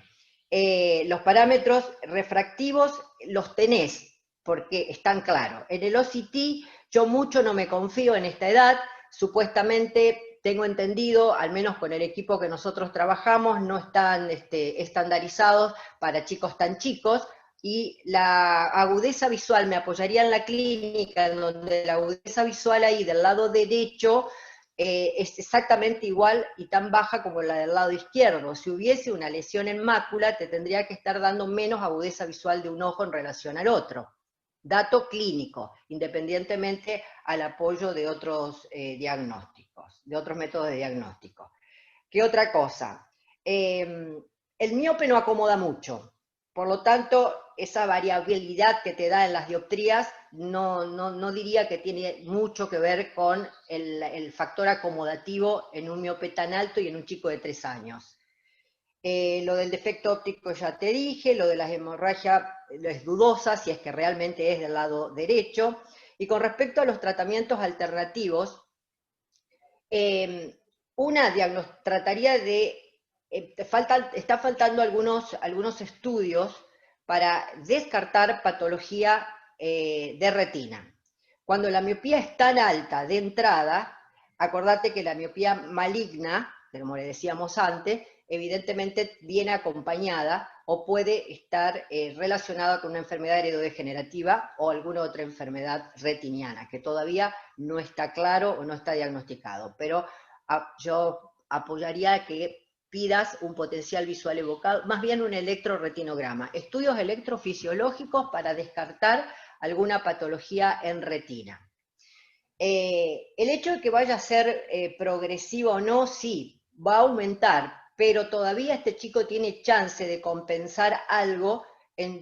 Los parámetros refractivos los tenés, porque están claros. En el OCT yo mucho no me confío en esta edad, supuestamente tengo entendido, al menos con el equipo que nosotros trabajamos, no están estandarizados para chicos tan chicos, y la agudeza visual, me apoyaría en la clínica, en donde la agudeza visual ahí del lado derecho es exactamente igual y tan baja como la del lado izquierdo. Si hubiese una lesión en mácula, te tendría que estar dando menos agudeza visual de un ojo en relación al otro. Dato clínico, independientemente al apoyo de otros diagnósticos, de otros métodos de diagnóstico. ¿Qué otra cosa? El miope no acomoda mucho, por lo tanto, esa variabilidad que te da en las dioptrías no diría que tiene mucho que ver con el factor acomodativo en un miope tan alto y en un chico de 3 años. Lo del defecto óptico ya te dije, lo de las hemorragias es dudosa si es que realmente es del lado derecho. Y con respecto a los tratamientos alternativos, trataría de... está faltando algunos estudios para descartar patología de retina. Cuando la miopía es tan alta de entrada, acordate que la miopía maligna, como le decíamos antes, evidentemente viene acompañada o puede estar relacionada con una enfermedad heredodegenerativa o alguna otra enfermedad retiniana, que todavía no está claro o no está diagnosticado. Pero yo apoyaría que pidas un potencial visual evocado, más bien un electroretinograma, estudios electrofisiológicos para descartar alguna patología en retina. El hecho de que vaya a ser progresivo o no, sí, va a aumentar, pero todavía este chico tiene chance de compensar algo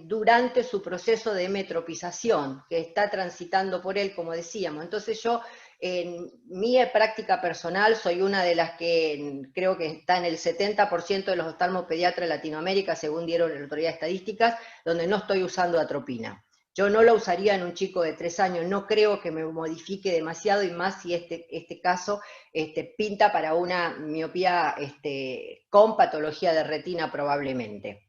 durante su proceso de metropización, que está transitando por él, como decíamos. Entonces yo, en mi práctica personal, soy una de las que creo que está en el 70% de los oftalmopediatras de Latinoamérica, según dieron la autoridad de estadísticas, donde no estoy usando atropina. Yo no la usaría en un chico de 3 años, no creo que me modifique demasiado, y más si este caso pinta para una miopía con patología de retina probablemente.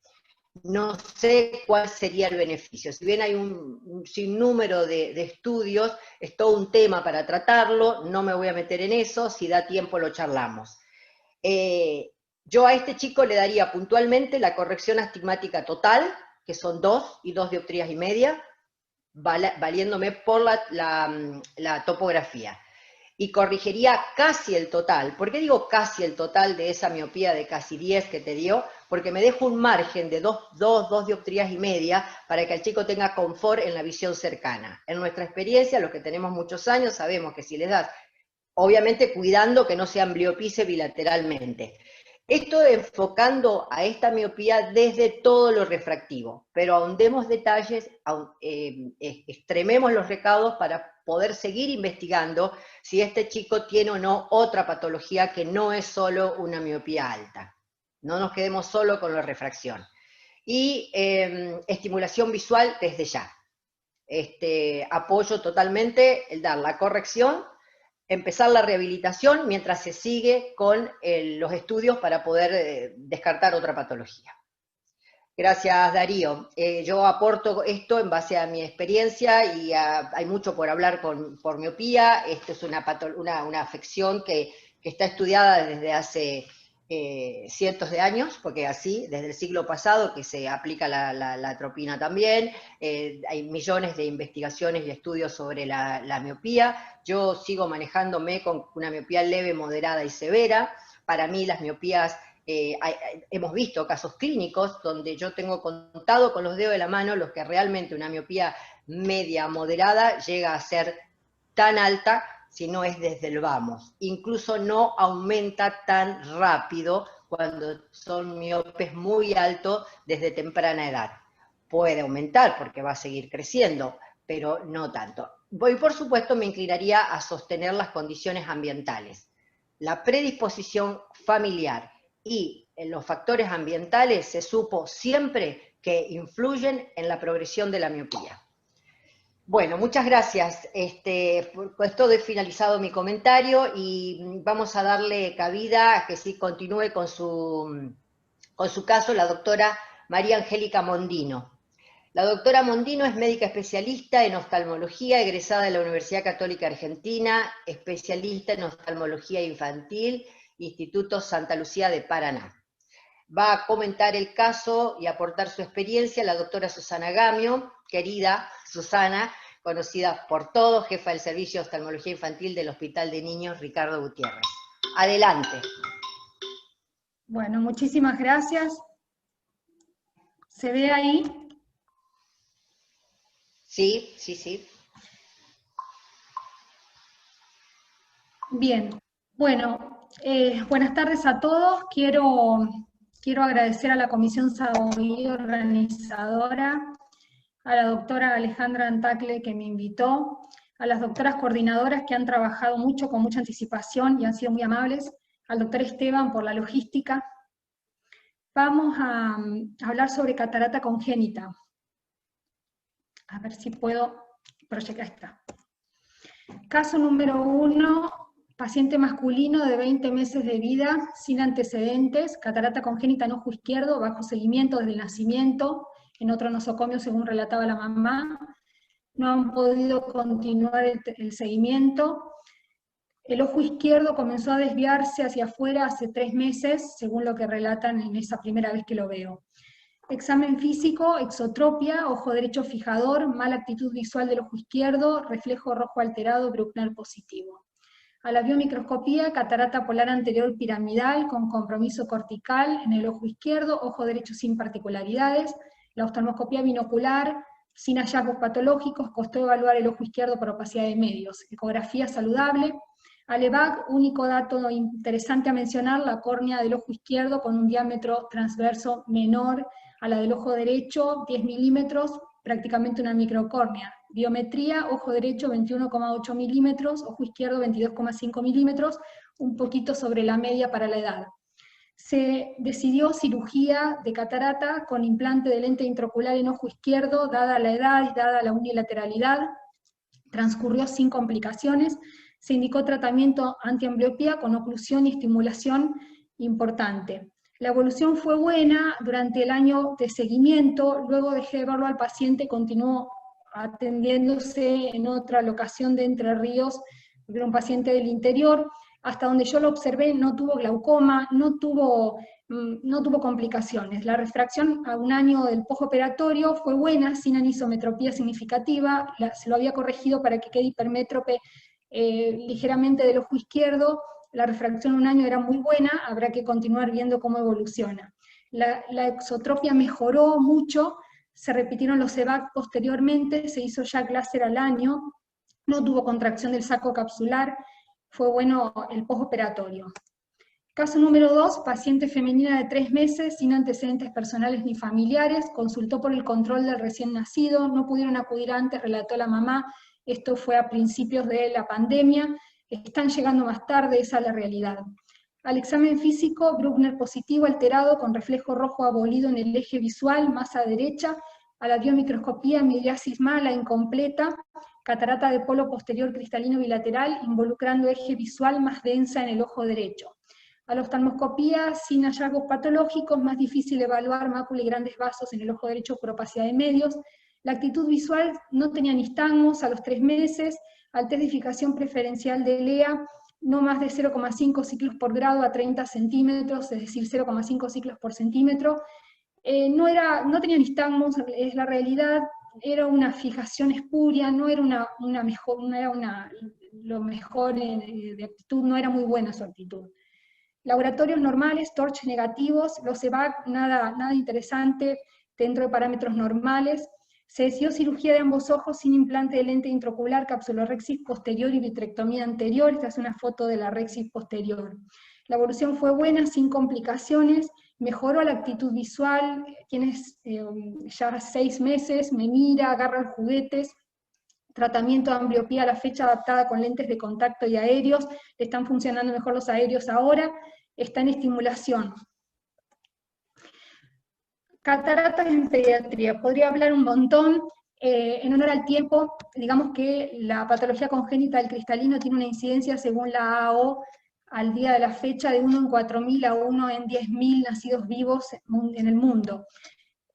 no sé cuál sería el beneficio. Si bien hay un sinnúmero de estudios, es todo un tema para tratarlo, no me voy a meter en eso, si da tiempo lo charlamos. Yo a este chico le daría puntualmente la corrección astigmática total, que son 2 y 2,5 dioptrías, valiéndome por la topografía. Y corregiría casi el total. ¿Por qué digo casi el total de esa miopía de casi 10 que te dio? Porque me dejo un margen de 2 dioptrías y media para que el chico tenga confort en la visión cercana. En nuestra experiencia, los que tenemos muchos años, sabemos que si les das, obviamente cuidando que no se ambliopice bilateralmente. Esto enfocando a esta miopía desde todo lo refractivo, pero ahondemos detalles, extrememos los recaudos para poder seguir investigando si este chico tiene o no otra patología que no es solo una miopía alta. No nos quedemos solo con la refracción. Y estimulación visual desde ya. Apoyo totalmente el dar la corrección, empezar la rehabilitación mientras se sigue con los estudios para poder descartar otra patología. Gracias, Darío. Yo aporto esto en base a mi experiencia y hay mucho por hablar por miopía. Esto es una afección que está estudiada desde hace cientos de años, porque así, desde el siglo pasado, que se aplica la atropina también, hay millones de investigaciones y estudios sobre la miopía. Yo sigo manejándome con una miopía leve, moderada y severa. Para mí las miopías, hemos visto casos clínicos donde yo tengo contado con los dedos de la mano los que realmente una miopía media, moderada, llega a ser tan alta si no es desde el vamos. Incluso no aumenta tan rápido cuando son miopes muy altos desde temprana edad. Puede aumentar porque va a seguir creciendo, pero no tanto. Y por supuesto me inclinaría a sostener las condiciones ambientales. La predisposición familiar y los factores ambientales se supo siempre que influyen en la progresión de la miopía. Bueno, muchas gracias. Con esto he finalizado mi comentario y vamos a darle cabida a que sí continúe con su caso la doctora María Angélica Mondino. La doctora Mondino es médica especialista en oftalmología, egresada de la Universidad Católica Argentina, especialista en oftalmología infantil, Instituto Santa Lucía de Paraná. Va a comentar el caso y aportar su experiencia la doctora Susana Gamio, querida Susana, conocida por todos, jefa del Servicio de Oftalmología Infantil del Hospital de Niños Ricardo Gutiérrez. Adelante. Bueno, muchísimas gracias. ¿Se ve ahí? Sí, sí, sí. Bien. Bueno, buenas tardes a todos. Quiero agradecer a la Comisión SAOI organizadora, a la doctora Alejandra Antacle que me invitó, a las doctoras coordinadoras que han trabajado mucho, con mucha anticipación y han sido muy amables, al doctor Esteban por la logística. Vamos a hablar sobre catarata congénita. A ver si puedo proyectar esta. Caso número 1, paciente masculino de 20 meses de vida, sin antecedentes, catarata congénita en ojo izquierdo, bajo seguimiento desde el nacimiento, en otro nosocomio según relataba la mamá. No han podido continuar el seguimiento. El ojo izquierdo comenzó a desviarse hacia afuera hace 3 meses, según lo que relatan en esa primera vez que lo veo. Examen físico, exotropia, ojo derecho fijador, mala actitud visual del ojo izquierdo, reflejo rojo alterado, Bruckner positivo. A la biomicroscopía, catarata polar anterior piramidal con compromiso cortical en el ojo izquierdo, ojo derecho sin particularidades. La oftalmoscopía binocular, sin hallazgos patológicos, costó evaluar el ojo izquierdo por opacidad de medios. Ecografía saludable. Alevac, único dato interesante a mencionar, la córnea del ojo izquierdo con un diámetro transverso menor a la del ojo derecho, 10 milímetros, prácticamente una microcórnea. Biometría, ojo derecho 21,8 milímetros, ojo izquierdo 22,5 milímetros, un poquito sobre la media para la edad. Se decidió cirugía de catarata con implante de lente intraocular en ojo izquierdo, dada la edad y dada la unilateralidad. Transcurrió sin complicaciones. Se indicó tratamiento antiambliopía con oclusión y estimulación importante. La evolución fue buena durante el año de seguimiento, luego dejé de verlo al paciente, continuó atendiéndose en otra locación de Entre Ríos, era un paciente del interior, hasta donde yo lo observé no tuvo glaucoma, no tuvo complicaciones. La refracción a un año del postoperatorio fue buena, sin anisometropía significativa, se lo había corregido para que quede hipermétrope ligeramente del ojo izquierdo. La refracción un año era muy buena, habrá que continuar viendo cómo evoluciona. La exotropia mejoró mucho, se repitieron los EVAC posteriormente, se hizo Jack láser al año, no tuvo contracción del saco capsular, fue bueno el postoperatorio. Caso número 2, paciente femenina de 3 meses, sin antecedentes personales ni familiares, consultó por el control del recién nacido, no pudieron acudir antes, relató la mamá, esto fue a principios de la pandemia, están llegando más tarde, esa es la realidad. Al examen físico, Bruckner positivo alterado con reflejo rojo abolido en el eje visual, más a derecha, a la biomicroscopía, miriasis mala, incompleta, catarata de polo posterior cristalino bilateral, involucrando eje visual más densa en el ojo derecho. A la oftalmoscopía, sin hallazgos patológicos, más difícil evaluar mácula y grandes vasos en el ojo derecho por opacidad de medios. La actitud visual no tenía nistagmos a los 3 meses, al test de edificación preferencial de LEA, no más de 0,5 ciclos por grado a 30 centímetros, es decir, 0,5 ciclos por centímetro. No tenía nistagmos, es la realidad, era una fijación espuria, no era lo mejor de actitud, no era muy buena su actitud. Laboratorios normales, TORCH negativos, los EVAC, nada interesante dentro de parámetros normales. Se decidió cirugía de ambos ojos sin implante de lente intraocular, capsulorrexis posterior y vitrectomía anterior. Esta es una foto de la rexis posterior. La evolución fue buena, sin complicaciones, mejoró la actitud visual, tiene ya 6 meses, me mira, agarra los juguetes, tratamiento de ambliopía a la fecha adaptada con lentes de contacto y aéreos, le están funcionando mejor los aéreos ahora, está en estimulación. Cataratas en pediatría, podría hablar un montón, en honor al tiempo, digamos que la patología congénita del cristalino tiene una incidencia según la AO al día de la fecha de 1 en 4.000 a 1 en 10.000 nacidos vivos en el mundo.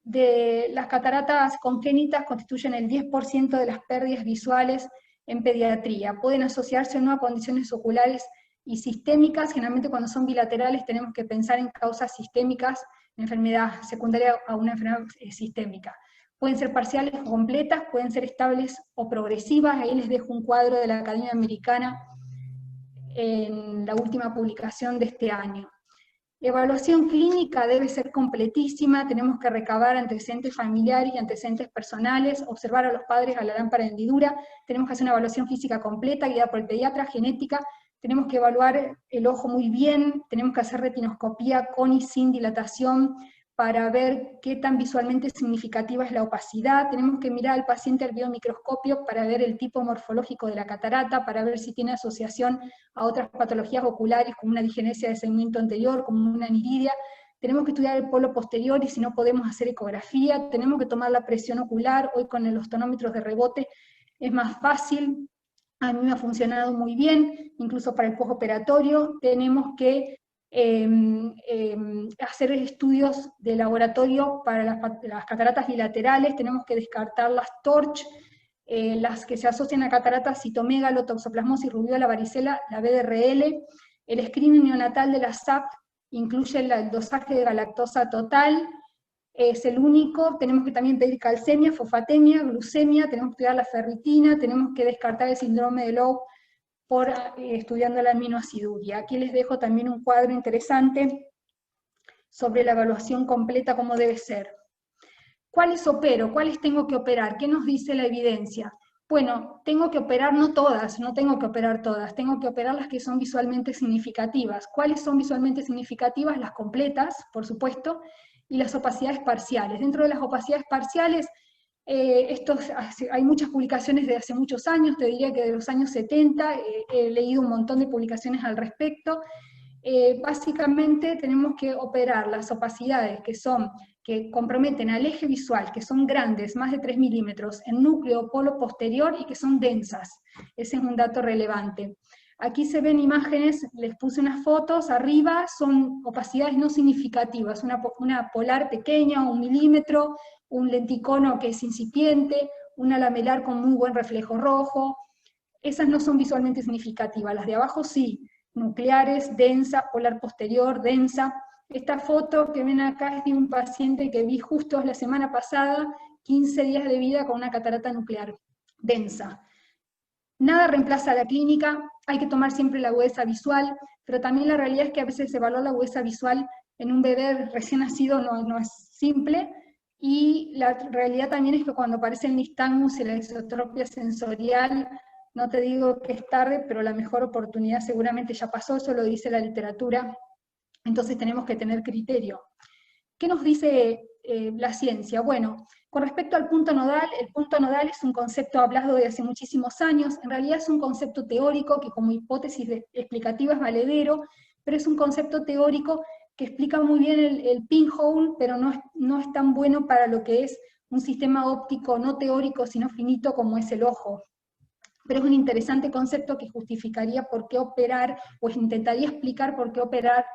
De las cataratas congénitas constituyen el 10% de las pérdidas visuales en pediatría. Pueden asociarse o no a condiciones oculares y sistémicas, generalmente cuando son bilaterales tenemos que pensar en causas sistémicas, enfermedad secundaria a una enfermedad sistémica. Pueden ser parciales o completas, pueden ser estables o progresivas, ahí les dejo un cuadro de la Academia Americana en la última publicación de este año. Evaluación clínica debe ser completísima, tenemos que recabar antecedentes familiares y antecedentes personales, observar a los padres a la lámpara de hendidura, tenemos que hacer una evaluación física completa, guiada por el pediatra, genética, tenemos que evaluar el ojo muy bien, tenemos que hacer retinoscopía con y sin dilatación, para ver qué tan visualmente significativa es la opacidad, tenemos que mirar al paciente al biomicroscopio para ver el tipo morfológico de la catarata, para ver si tiene asociación a otras patologías oculares como una digenesia de segmento anterior, como una aniridia, tenemos que estudiar el polo posterior y si no podemos hacer ecografía, tenemos que tomar la presión ocular, hoy con los tonómetros de rebote es más fácil, a mí me ha funcionado muy bien, incluso para el postoperatorio, tenemos que hacer estudios de laboratorio para las cataratas bilaterales, tenemos que descartar las TORCH, las que se asocian a cataratas citomegalo, toxoplasmosis, rubiola, varicela, la BDRL, el screening neonatal de la SAP incluye el dosaje de galactosa total, es el único, tenemos que también pedir calcemia, fosfatemia, glucemia, tenemos que estudiar la ferritina, tenemos que descartar el síndrome de Lowe por estudiando la aminoaciduria. Aquí les dejo también un cuadro interesante sobre la evaluación completa, cómo debe ser. ¿Cuáles opero? ¿Cuáles tengo que operar? ¿Qué nos dice la evidencia? Bueno, tengo que operar no todas, no tengo que operar todas, tengo que operar las que son visualmente significativas. ¿Cuáles son visualmente significativas? Las completas, por supuesto, y las opacidades parciales. Dentro de las opacidades parciales, hay muchas publicaciones de hace muchos años, te diría que de los años 70, he leído un montón de publicaciones al respecto. Básicamente tenemos que operar las opacidades que comprometen al eje visual, que son grandes, más de 3 milímetros, en núcleo polo posterior y que son densas. Ese es un dato relevante. Aquí se ven imágenes, les puse unas fotos, arriba son opacidades no significativas, una polar pequeña, 1 milímetro, un lenticono que es incipiente, una lamelar con muy buen reflejo rojo. Esas no son visualmente significativas, las de abajo sí, nucleares, densa, polar posterior, densa. Esta foto que ven acá es de un paciente que vi justo la semana pasada, 15 días de vida con una catarata nuclear densa. Nada reemplaza la clínica, hay que tomar siempre la agudeza visual, pero también la realidad es que a veces se valora la agudeza visual en un bebé recién nacido, no es simple, y la realidad también es que cuando aparece el nistagmus y la exotropia sensorial, no te digo que es tarde, pero la mejor oportunidad seguramente ya pasó, eso lo dice la literatura, entonces tenemos que tener criterio. ¿Qué nos dice la ciencia? Bueno, con respecto al punto nodal, el punto nodal es un concepto hablado de hace muchísimos años, en realidad es un concepto teórico que como hipótesis explicativa es valedero, pero es un concepto teórico que explica muy bien el pinhole, pero no es tan bueno para lo que es un sistema óptico no teórico, sino finito como es el ojo. Pero es un interesante concepto que justificaría por qué operar, o intentaría explicar por qué operar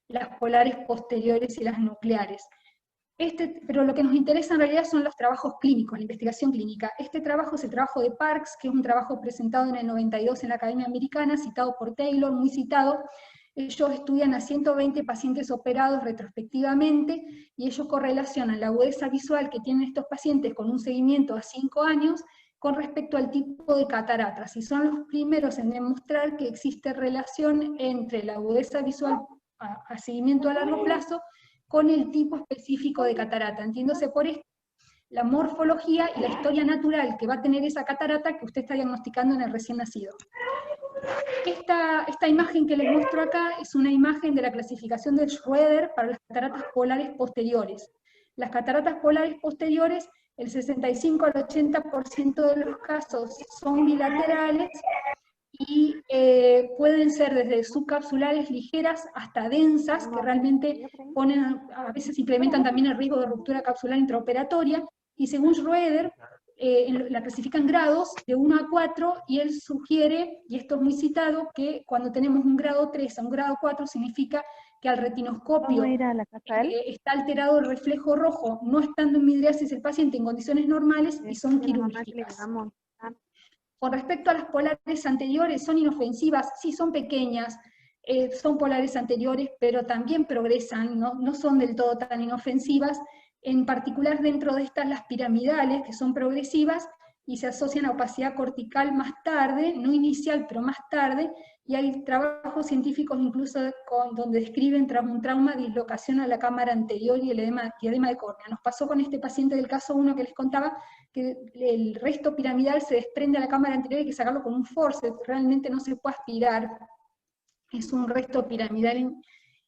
las polares posteriores y las nucleares. Pero lo que nos interesa en realidad son los trabajos clínicos, la investigación clínica. Este trabajo es el trabajo de Parks, que es un trabajo presentado en el 92 en la Academia Americana, citado por Taylor, muy citado. Ellos estudian a 120 pacientes operados retrospectivamente, y ellos correlacionan la agudeza visual que tienen estos pacientes con un seguimiento a 5 años, con respecto al tipo de cataratas, y son los primeros en demostrar que existe relación entre la agudeza visual a seguimiento a largo plazo con el tipo específico de catarata. Entiéndose por esto la morfología y la historia natural que va a tener esa catarata que usted está diagnosticando en el recién nacido. Esta imagen que les muestro acá es una imagen de la clasificación de Schroeder para las cataratas polares posteriores. Las cataratas polares posteriores, el 65 al 80% de los casos son bilaterales, y pueden ser desde subcapsulares ligeras hasta densas, que realmente a veces implementan también el riesgo de ruptura capsular intraoperatoria, y según Schroeder, la clasifican grados de 1 a 4, y él sugiere, y esto es muy citado, que cuando tenemos un grado 3 a un grado 4 significa que al retinoscopio está alterado el reflejo rojo, no estando en midriasis el paciente en condiciones normales, y son quirúrgicas. Con respecto a las polares anteriores, ¿son inofensivas? Sí, son pequeñas, son polares anteriores, pero también progresan, no son del todo tan inofensivas, en particular dentro de estas las piramidales, que son progresivas, y se asocian a opacidad cortical más tarde, no inicial, pero más tarde, y hay trabajos científicos incluso donde describen tras un trauma dislocación a la cámara anterior y edema de córnea. Nos pasó con este paciente del caso 1 que les contaba, que el resto piramidal se desprende a la cámara anterior y hay que sacarlo con un forceps, realmente no se puede aspirar, es un resto piramidal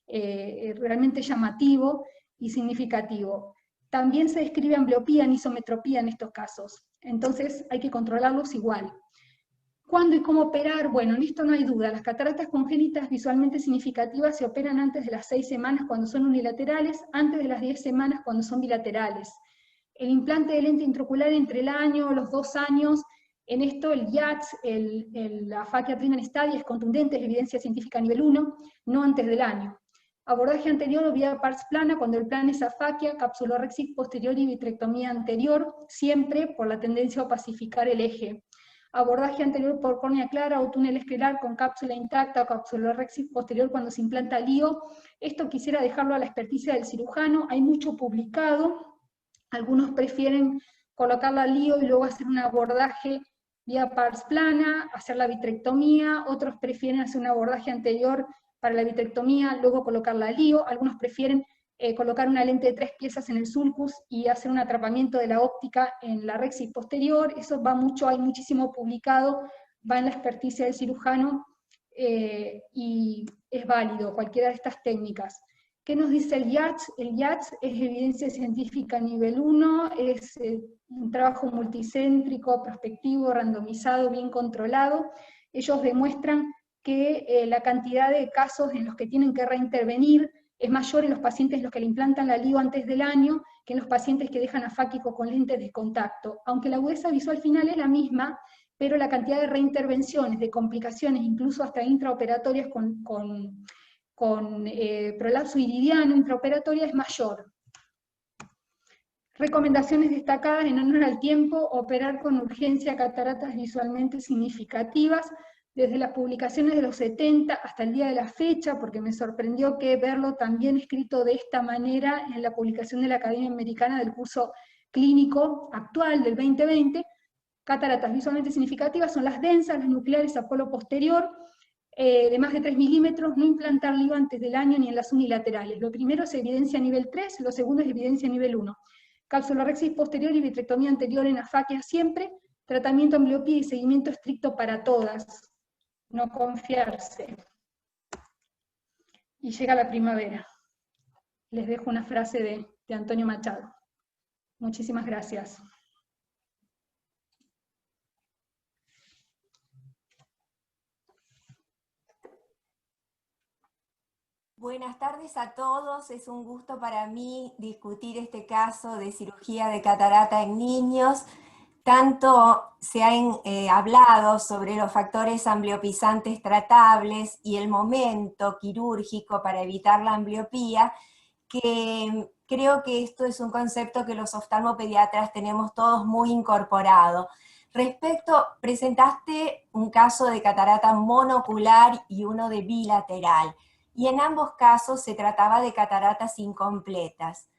realmente llamativo y significativo. También se describe ambbliopía, anisometropía en estos casos, entonces hay que controlarlos igual. ¿Cuándo y cómo operar? Bueno, en esto no hay duda, las cataratas congénitas visualmente significativas se operan antes de las 6 semanas cuando son unilaterales, antes de las 10 semanas cuando son bilaterales. El implante de lente intraocular entre el año, los 2 años, en esto el IATS, la afaquia Treatment Study es contundente, es evidencia científica nivel 1, no antes del año. Abordaje anterior o vía pars plana, cuando el plan es afaquia, capsulorrexis posterior y vitrectomía anterior, siempre por la tendencia a opacificar el eje. Abordaje anterior por córnea clara o túnel escleral con cápsula intacta o capsulorrexis posterior cuando se implanta LIO. Esto quisiera dejarlo a la experticia del cirujano, hay mucho publicado, algunos prefieren colocar la LIO y luego hacer un abordaje vía pars plana, hacer la vitrectomía, otros prefieren hacer un abordaje anterior para la vitrectomía, luego colocar la LIO, algunos prefieren colocar una lente de 3 piezas en el sulcus y hacer un atrapamiento de la óptica en la rexis posterior. Eso va mucho, hay muchísimo publicado, va en la experticia del cirujano y es válido cualquiera de estas técnicas. ¿Qué nos dice el IATS? El IATS es evidencia científica nivel 1, es un trabajo multicéntrico, prospectivo, randomizado, bien controlado. Ellos demuestran que la cantidad de casos en los que tienen que reintervenir es mayor en los pacientes en los que le implantan la LIO antes del año que en los pacientes que dejan afáquico con lentes de contacto. Aunque la agudeza visual final es la misma, pero la cantidad de reintervenciones, de complicaciones, incluso hasta intraoperatorias con prolapso iridiano intraoperatoria es mayor. Recomendaciones destacadas en honor al tiempo: operar con urgencia cataratas visualmente significativas, desde las publicaciones de los 70 hasta el día de la fecha, porque me sorprendió que verlo también escrito de esta manera en la publicación de la Academia Americana del curso clínico actual del 2020. Cataratas visualmente significativas son las densas, las nucleares a polo posterior, de más de 3 milímetros, no implantar LIO antes del año ni en las unilaterales. Lo primero es evidencia nivel 3, lo segundo es evidencia nivel 1. Capsulorhexis posterior y vitrectomía anterior en afaquia siempre, tratamiento ambliopía y seguimiento estricto para todas. No confiarse. Y llega la primavera. Les dejo una frase de Antonio Machado. Muchísimas gracias. Buenas tardes a todos, es un gusto para mí discutir este caso de cirugía de catarata en niños. Tanto se ha hablado sobre los factores ambliopizantes tratables y el momento quirúrgico para evitar la ambliopía, que creo que esto es un concepto que los oftalmopediatras tenemos todos muy incorporado. Presentaste un caso de catarata monocular y uno de bilateral, y en ambos casos se trataba de cataratas incompletas.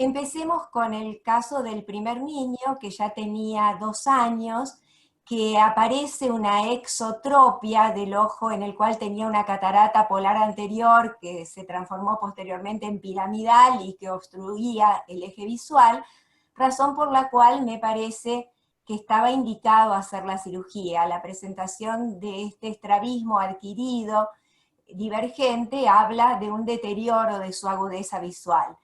Empecemos con el caso del primer niño, que ya tenía 2 años, que aparece una exotropia del ojo en el cual tenía una catarata polar anterior que se transformó posteriormente en piramidal y que obstruía el eje visual, razón por la cual me parece que estaba indicado hacer la cirugía. La presentación de este estrabismo adquirido divergente habla de un deterioro de su agudeza visual.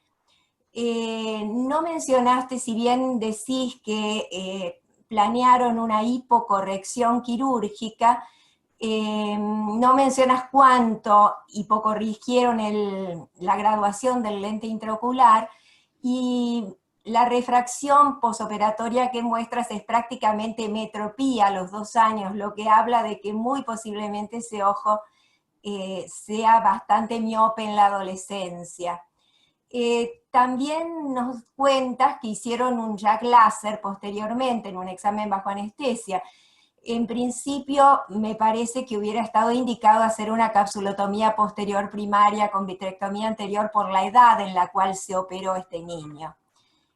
No mencionaste, si bien decís que planearon una hipocorrección quirúrgica, no mencionas cuánto hipocorrigieron la graduación del lente intraocular, y la refracción posoperatoria que muestras es prácticamente metropía a los 2 años, lo que habla de que muy posiblemente ese ojo sea bastante miope en la adolescencia. También nos cuentas que hicieron un jack láser posteriormente en un examen bajo anestesia. En principio me parece que hubiera estado indicado hacer una capsulotomía posterior primaria con vitrectomía anterior por la edad en la cual se operó este niño.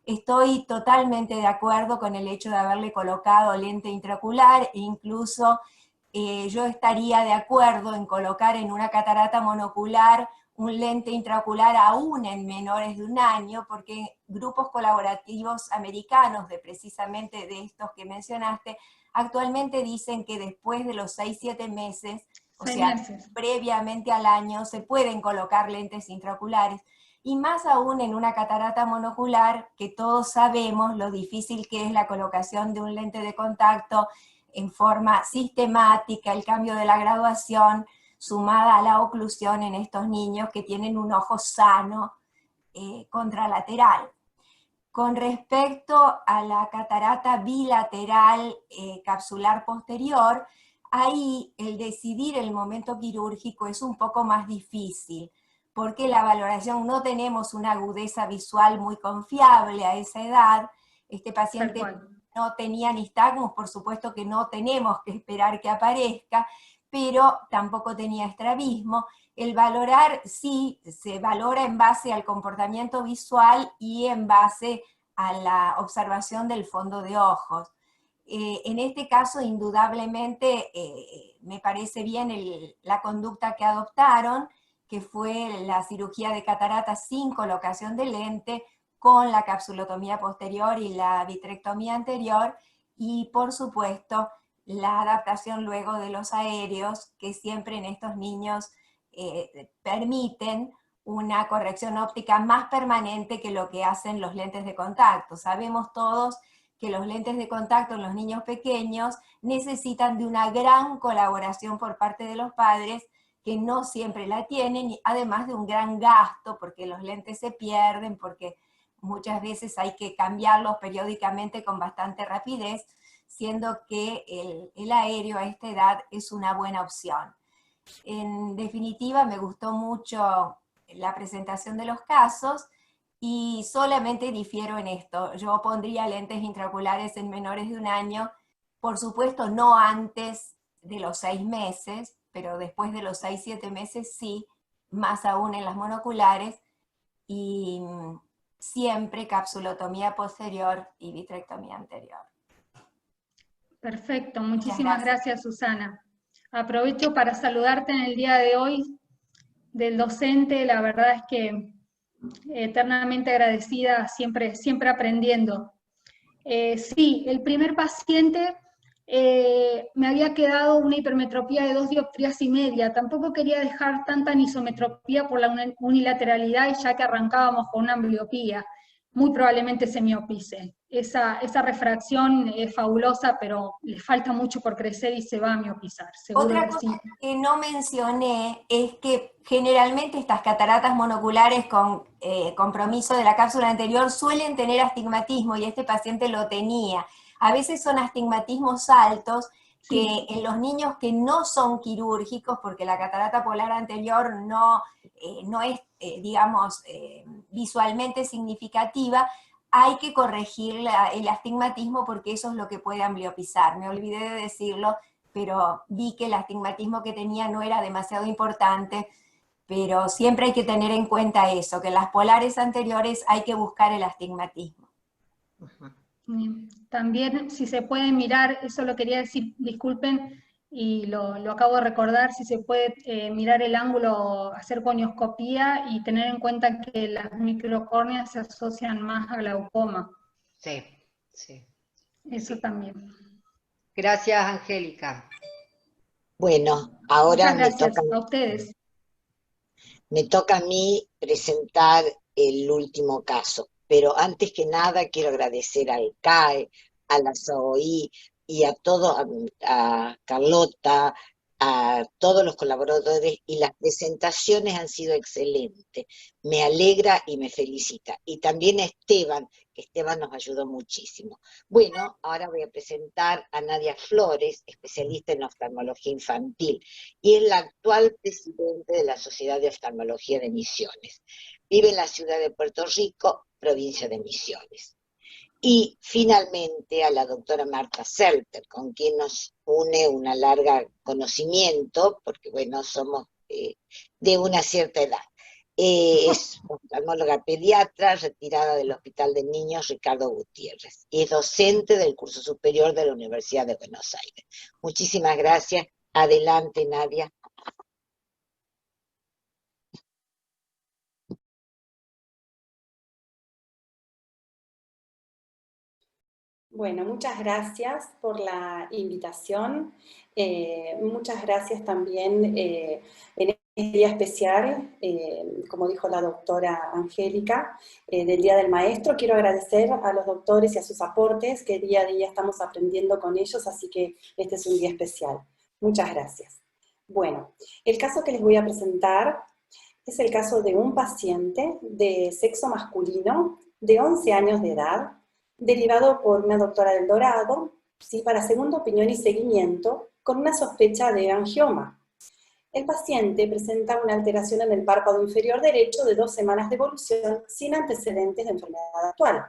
Estoy totalmente de acuerdo con el hecho de haberle colocado lente intraocular, e incluso yo estaría de acuerdo en colocar en una catarata monocular un lente intraocular aún en menores de 1 año, porque grupos colaborativos americanos, precisamente de estos que mencionaste, actualmente dicen que después de los 6-7 meses, o sea, previamente al año, se pueden colocar lentes intraoculares, y más aún en una catarata monocular, que todos sabemos lo difícil que es la colocación de un lente de contacto en forma sistemática, el cambio de la graduación, sumada a la oclusión en estos niños que tienen un ojo sano contralateral. Con respecto a la catarata bilateral capsular posterior, ahí el decidir el momento quirúrgico es un poco más difícil, porque la valoración, no tenemos una agudeza visual muy confiable a esa edad. Este paciente no tenía nistagmus, por supuesto que no tenemos que esperar que aparezca, pero tampoco tenía estrabismo. El valorar sí se valora en base al comportamiento visual y en base a la observación del fondo de ojos. En este caso, indudablemente, me parece bien la conducta que adoptaron, que fue la cirugía de catarata sin colocación de lente, con la capsulotomía posterior y la vitrectomía anterior, y por supuesto, la adaptación luego de los aéreos, que siempre en estos niños permiten una corrección óptica más permanente que lo que hacen los lentes de contacto. Sabemos todos que los lentes de contacto en los niños pequeños necesitan de una gran colaboración por parte de los padres, que no siempre la tienen, y además de un gran gasto, porque los lentes se pierden, porque muchas veces hay que cambiarlos periódicamente con bastante rapidez. siendo que el aéreo a esta edad es una buena opción. En definitiva, me gustó mucho la presentación de los casos y solamente difiero en esto. Yo pondría lentes intraoculares en menores de 1 año, por supuesto no antes de los 6 meses, pero después de los 6-7 meses sí, más aún en las monoculares, y siempre capsulotomía posterior y vitrectomía anterior. Perfecto, muchísimas gracias, Susana. Aprovecho para saludarte en el día de hoy del docente, la verdad es que eternamente agradecida, siempre aprendiendo. Sí, el primer paciente me había quedado una hipermetropía de 2,5 dioptrías, tampoco quería dejar tanta anisometropía por la unilateralidad, y ya que arrancábamos con una ambliopía, muy probablemente se miopice. Esa refracción es fabulosa, pero le falta mucho por crecer y se va a miopizar. Otra cosa que no mencioné es que generalmente estas cataratas monoculares con compromiso de la cápsula anterior suelen tener astigmatismo, y este paciente lo tenía. A veces son astigmatismos altos que en los niños que no son quirúrgicos, porque la catarata polar anterior no es, digamos, visualmente significativa, hay que corregir el astigmatismo porque eso es lo que puede ambliopizar. Me olvidé de decirlo, pero vi que el astigmatismo que tenía no era demasiado importante, pero siempre hay que tener en cuenta eso, que en las polares anteriores hay que buscar el astigmatismo. También, si se puede mirar, eso lo quería decir, disculpen, y lo acabo de recordar, si se puede mirar el ángulo, hacer conioscopía y tener en cuenta que las microcórneas se asocian más a glaucoma. Sí, sí. Eso sí. También. Gracias, Angélica. Bueno, ahora muchas gracias a ustedes. Me toca a mí presentar el último caso, pero antes que nada quiero agradecer al CAE, a la SAOI y a todos, a Carlota, a todos los colaboradores, y las presentaciones han sido excelentes. Me alegra y me felicita. Y también a Esteban, que Esteban nos ayudó muchísimo. Bueno, ahora voy a presentar a Nadia Flores, especialista en oftalmología infantil, y es la actual presidente de la Sociedad de Oftalmología de Misiones. Vive en la ciudad de Puerto Rico, provincia de Misiones. Y finalmente a la doctora Marta Selter, con quien nos une una larga conocimiento, porque bueno, somos de una cierta edad. Es oftalmóloga pediatra, retirada del Hospital de Niños Ricardo Gutiérrez, y es docente del curso superior de la Universidad de Buenos Aires. Muchísimas gracias. Adelante, Nadia. Bueno, muchas gracias por la invitación. Muchas gracias también en este día especial, como dijo la doctora Angélica, del Día del Maestro. Quiero agradecer a los doctores y a sus aportes, que día a día estamos aprendiendo con ellos, así que este es un día especial. Muchas gracias. Bueno, el caso que les voy a presentar es el caso de un paciente de sexo masculino de 11 años de edad, derivado por una doctora del Dorado, ¿sí?, para segunda opinión y seguimiento, con una sospecha de angioma. El paciente presenta una alteración en el párpado inferior derecho de 2 semanas de evolución sin antecedentes de enfermedad actual.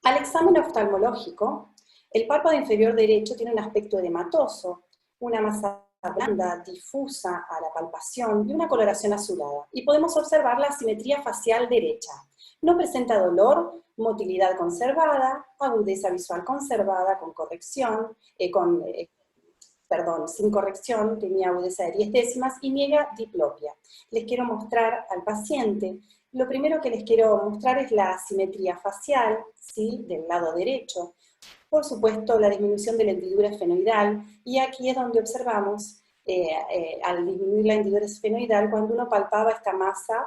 Al examen oftalmológico, el párpado inferior derecho tiene un aspecto edematoso, una masa blanda, difusa a la palpación y una coloración azulada. Y podemos observar la asimetría facial derecha. No presenta dolor, motilidad conservada, agudeza visual conservada con corrección, sin corrección, tenía agudeza de 10 décimas y niega diplopia. Les quiero mostrar al paciente, lo primero que les quiero mostrar es la asimetría facial, ¿sí?, del lado derecho. Por supuesto, la disminución de la hendidura esfenoidal, y aquí es donde observamos, al disminuir la hendidura esfenoidal, cuando uno palpaba esta masa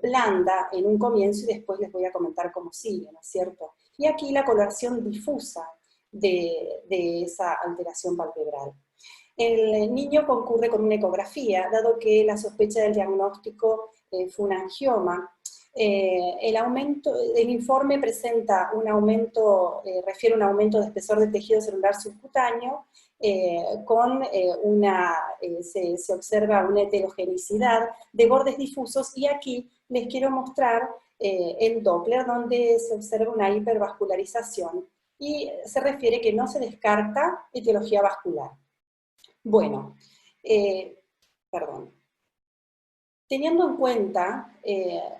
blanda en un comienzo, y después les voy a comentar cómo sigue, ¿no es cierto? Y aquí la coloración difusa de esa alteración palpebral. El niño concurre con una ecografía, dado que la sospecha del diagnóstico fue un angioma. El informe presenta un aumento, refiere a un aumento de espesor de tejido celular subcutáneo, se observa una heterogenicidad de bordes difusos, y aquí les quiero mostrar el Doppler, donde se observa una hipervascularización, y se refiere que no se descarta etiología vascular. Bueno, teniendo en cuenta,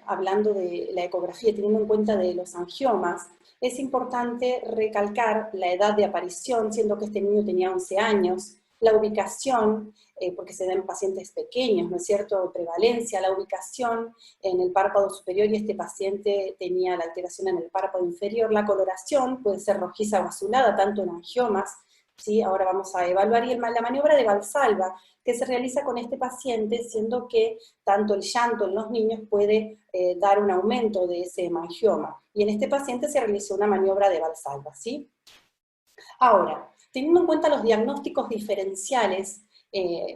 hablando de la ecografía, teniendo en cuenta de los angiomas, es importante recalcar la edad de aparición, siendo que este niño tenía 11 años, la ubicación, porque se da en pacientes pequeños, ¿no es cierto?, prevalencia, la ubicación en el párpado superior, y este paciente tenía la alteración en el párpado inferior, la coloración puede ser rojiza o azulada, tanto en angiomas, ¿sí? Ahora vamos a evaluar, y la maniobra de Valsalva, que se realiza con este paciente, siendo que tanto el llanto en los niños puede dar un aumento de ese hemangioma, y en este paciente se realizó una maniobra de Valsalva, ¿sí? Ahora, teniendo en cuenta los diagnósticos diferenciales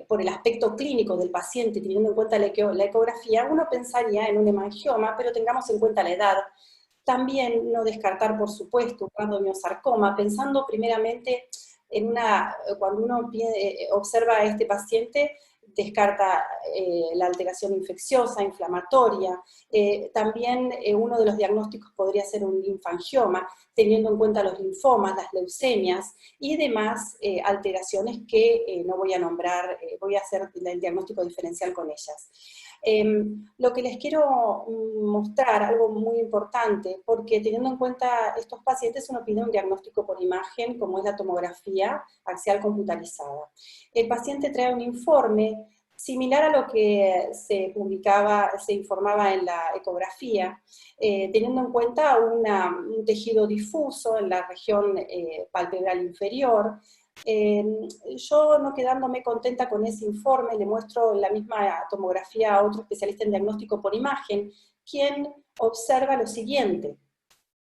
por el aspecto clínico del paciente, teniendo en cuenta la ecografía, uno pensaría en un hemangioma, pero tengamos en cuenta la edad. También no descartar, por supuesto, un rhabdomyosarcoma, pensando primeramente en cuando uno observa a este paciente, descarta la alteración infecciosa, inflamatoria. También uno de los diagnósticos podría ser un linfangioma, teniendo en cuenta los linfomas, las leucemias y demás alteraciones que no voy a nombrar, voy a hacer el diagnóstico diferencial con ellas. Lo que les quiero mostrar, algo muy importante, porque teniendo en cuenta estos pacientes uno pide un diagnóstico por imagen, como es la tomografía axial computarizada. El paciente trae un informe similar a lo que se informaba en la ecografía, teniendo en cuenta un tejido difuso en la región palpebral inferior. Yo, no quedándome contenta con ese informe, le muestro la misma tomografía a otro especialista en diagnóstico por imagen, quien observa lo siguiente.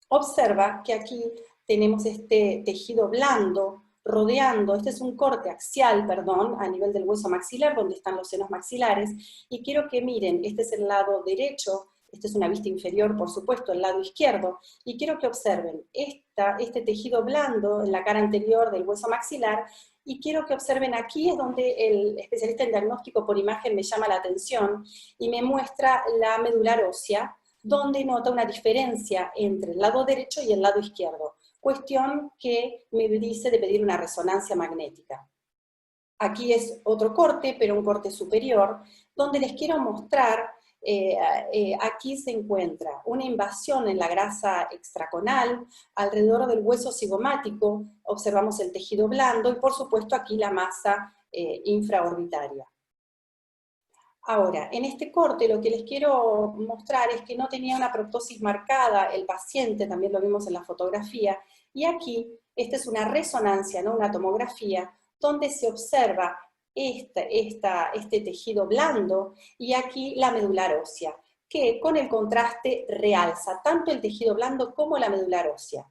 Observa que aquí tenemos este tejido blando rodeando, este es un corte axial, perdón, a nivel del hueso maxilar, donde están los senos maxilares, y quiero que miren, este es el lado derecho, esta es una vista inferior, por supuesto, el lado izquierdo, y quiero que observen este tejido blando en la cara anterior del hueso maxilar, y quiero que observen aquí, es donde el especialista en diagnóstico por imagen me llama la atención, y me muestra la medular ósea, donde nota una diferencia entre el lado derecho y el lado izquierdo, cuestión que me dice de pedir una resonancia magnética. Aquí es otro corte, pero un corte superior, donde les quiero mostrar, aquí se encuentra una invasión en la grasa extraconal, alrededor del hueso cigomático, observamos el tejido blando, y por supuesto aquí la masa infraorbitaria. Ahora, en este corte lo que les quiero mostrar es que no tenía una proptosis marcada el paciente, también lo vimos en la fotografía, y aquí, esta es una resonancia, no una tomografía, donde se observa este tejido blando, y aquí la medular ósea, que con el contraste realza tanto el tejido blando como la medular ósea.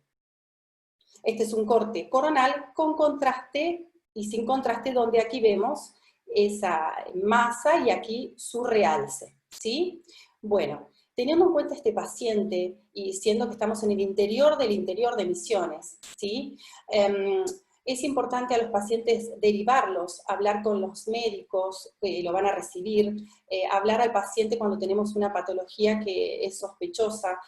Este es un corte coronal con contraste y sin contraste, donde aquí vemos esa masa y aquí su realce, ¿sí? Bueno, teniendo en cuenta este paciente, y siendo que estamos en el interior de Misiones, ¿sí? Es importante a los pacientes derivarlos, hablar con los médicos que lo van a recibir, hablar al paciente cuando tenemos una patología que es sospechosa,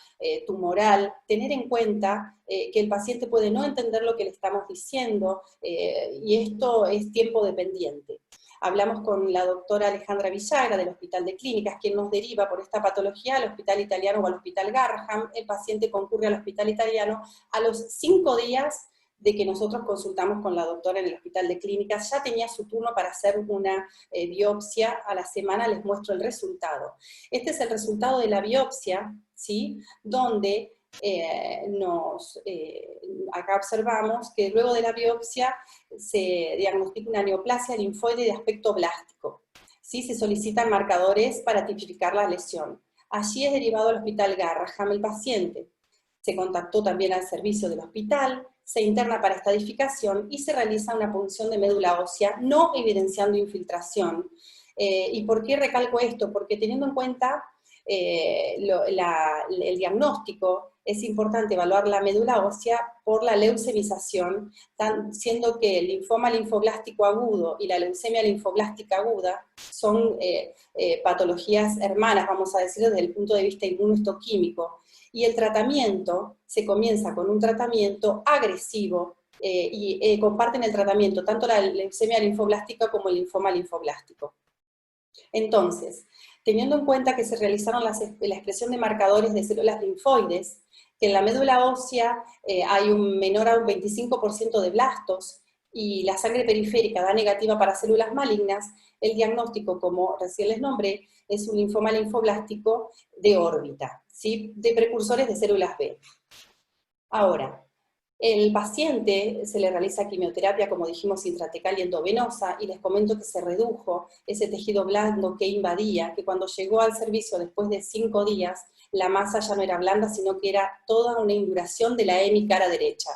tumoral, tener en cuenta que el paciente puede no entender lo que le estamos diciendo, y esto es tiempo dependiente. Hablamos con la doctora Alejandra Villagra del Hospital de Clínicas, quien nos deriva por esta patología al Hospital Italiano o al Hospital Garraham. El paciente concurre al Hospital Italiano a los 5 días de que nosotros consultamos con la doctora en el Hospital de Clínicas. Ya tenía su turno para hacer una biopsia. A la semana les muestro el resultado. Este es el resultado de la biopsia, ¿sí? Donde acá observamos que luego de la biopsia se diagnostica una neoplasia linfoide de aspecto blástico, ¿sí? Se solicitan marcadores para tipificar la lesión. Allí es derivado al Hospital Garraham el paciente. Se contactó también al servicio del hospital, se interna para estadificación y se realiza una punción de médula ósea, no evidenciando infiltración. ¿Y por qué recalco esto? Porque teniendo en cuenta el diagnóstico, es importante evaluar la médula ósea por la leucemización, siendo que el linfoma linfoblástico agudo y la leucemia linfoblástica aguda son patologías hermanas, vamos a decir, desde el punto de vista inmunohistoquímico. Y el tratamiento se comienza con un tratamiento agresivo, y comparten el tratamiento tanto la leucemia linfoblástica como el linfoma linfoblástico. Entonces, teniendo en cuenta que se realizaron la expresión de marcadores de células linfoides, que en la médula ósea hay un menor a un 25% de blastos, y la sangre periférica da negativa para células malignas, el diagnóstico, como recién les nombré, es un linfoma linfoblástico de órbita, ¿sí? De precursores de células B. Ahora, el paciente se le realiza quimioterapia, como dijimos, intratecal y endovenosa, y les comento que se redujo ese tejido blando que invadía, que cuando llegó al servicio después de 5 días, la masa ya no era blanda, sino que era toda una induración de la hemicara derecha.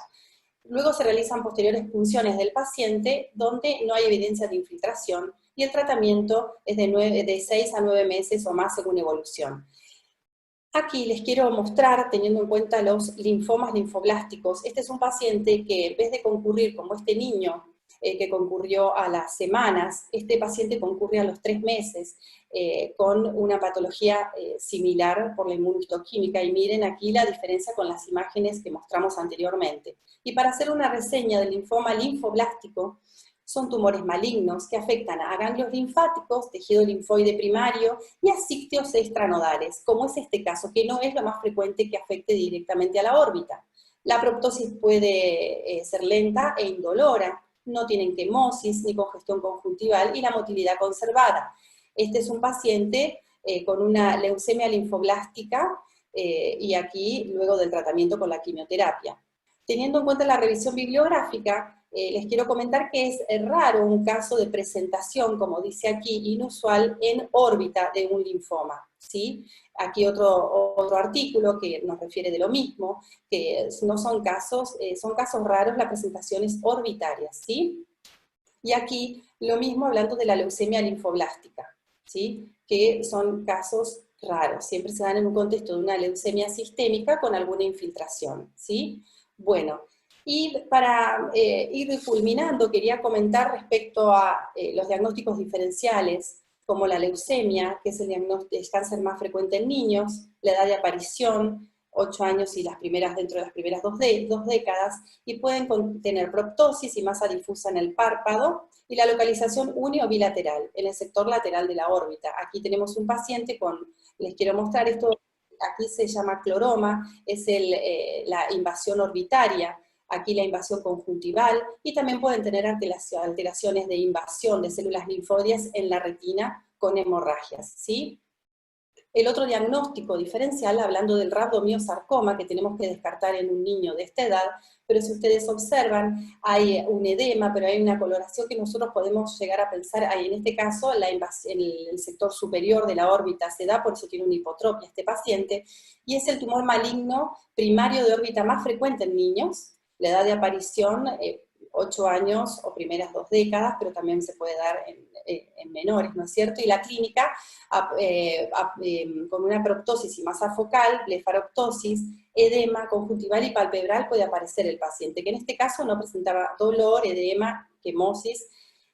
Luego se realizan posteriores punciones del paciente, donde no hay evidencia de infiltración, y el tratamiento es de 6 a 9 meses o más según evolución. Aquí les quiero mostrar, teniendo en cuenta los linfomas linfoblásticos, este es un paciente que en vez de concurrir como este niño, que concurrió a las semanas, este paciente concurre a los 3 meses, con una patología similar por la inmunohistoquímica, y miren aquí la diferencia con las imágenes que mostramos anteriormente. Y para hacer una reseña del linfoma linfoblástico, son tumores malignos que afectan a ganglios linfáticos, tejido linfoide primario y a sitios extranodales, como es este caso, que no es lo más frecuente que afecte directamente a la órbita. La proptosis puede ser lenta e indolora, no tienen quemosis ni congestión conjuntival y la motilidad conservada. Este es un paciente con una leucemia linfoblástica y aquí luego del tratamiento con la quimioterapia. Teniendo en cuenta la revisión bibliográfica, les quiero comentar que es raro un caso de presentación, como dice aquí, inusual en órbita de un linfoma, ¿sí? Aquí otro artículo que nos refiere de lo mismo, que no son casos raros, la presentación es orbitaria, ¿sí? Y aquí lo mismo hablando de la leucemia linfoblástica, ¿sí? Que son casos raros, siempre se dan en un contexto de una leucemia sistémica con alguna infiltración, ¿sí? Bueno, y para ir culminando, quería comentar respecto a los diagnósticos diferenciales, como la leucemia, que es el cáncer más frecuente en niños, la edad de aparición, 8 años y dentro de las primeras 2 décadas, y pueden contener proptosis y masa difusa en el párpado, y la localización uni o bilateral, en el sector lateral de la órbita. Aquí tenemos un paciente les quiero mostrar esto, aquí se llama cloroma, es la invasión orbitaria, aquí la invasión conjuntival, y también pueden tener alteraciones de invasión de células linfóides en la retina con hemorragias, ¿sí? El otro diagnóstico diferencial, hablando del rhabdomiosarcoma, que tenemos que descartar en un niño de esta edad, pero si ustedes observan, hay un edema, pero hay una coloración que nosotros podemos llegar a pensar, en este caso, en el sector superior de la órbita se da, por eso tiene una hipotropia este paciente, y es el tumor maligno primario de órbita más frecuente en niños, la edad de aparición, 8 años o primeras 2 décadas, pero también se puede dar en menores, ¿no es cierto? Y la clínica, con una proptosis y masa focal, blefaroptosis, edema conjuntival y palpebral, puede aparecer el paciente, que en este caso no presentaba dolor, edema, quemosis.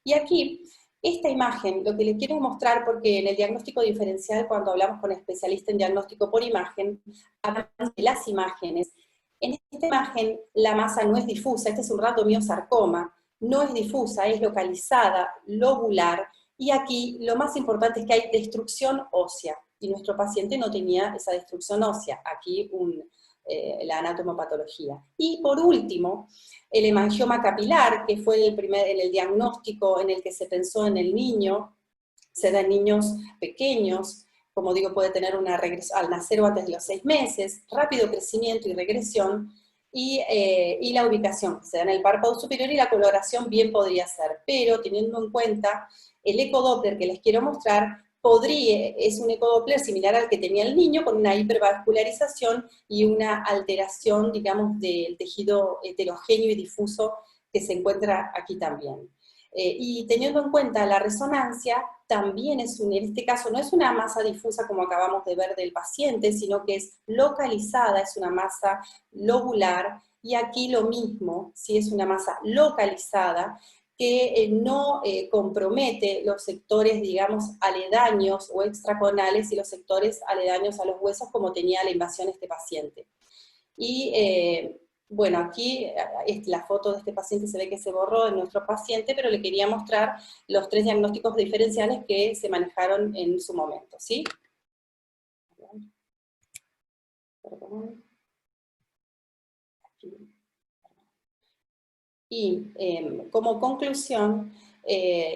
Y aquí, esta imagen, lo que les quiero mostrar, porque en el diagnóstico diferencial, cuando hablamos con especialistas en diagnóstico por imagen, hablamos de las imágenes. En esta imagen la masa no es difusa, este es un rhabdomiosarcoma, no es difusa, es localizada, lobular, y aquí lo más importante es que hay destrucción ósea, y nuestro paciente no tenía esa destrucción ósea, aquí la anatomopatología. Y por último, el hemangioma capilar, que fue el diagnóstico en el que se pensó en el niño, se da en niños pequeños, como digo, puede tener una regresión al nacer o antes de los 6 meses, rápido crecimiento y regresión, y la ubicación, se da en el párpado superior y la coloración bien podría ser, pero teniendo en cuenta el ecodoppler que les quiero mostrar, es un ecodoppler similar al que tenía el niño, con una hipervascularización y una alteración, digamos, del tejido heterogéneo y difuso que se encuentra aquí también. Y teniendo en cuenta la resonancia, también en este caso no es una masa difusa como acabamos de ver del paciente, sino que es localizada, es una masa lobular, y aquí lo mismo, si es una masa localizada, que no compromete los sectores, digamos, aledaños o extraconales y los sectores aledaños a los huesos como tenía la invasión este paciente. Y bueno, aquí la foto de este paciente se ve que se borró en nuestro paciente, pero le quería mostrar los 3 diagnósticos diferenciales que se manejaron en su momento, ¿sí? Y como conclusión,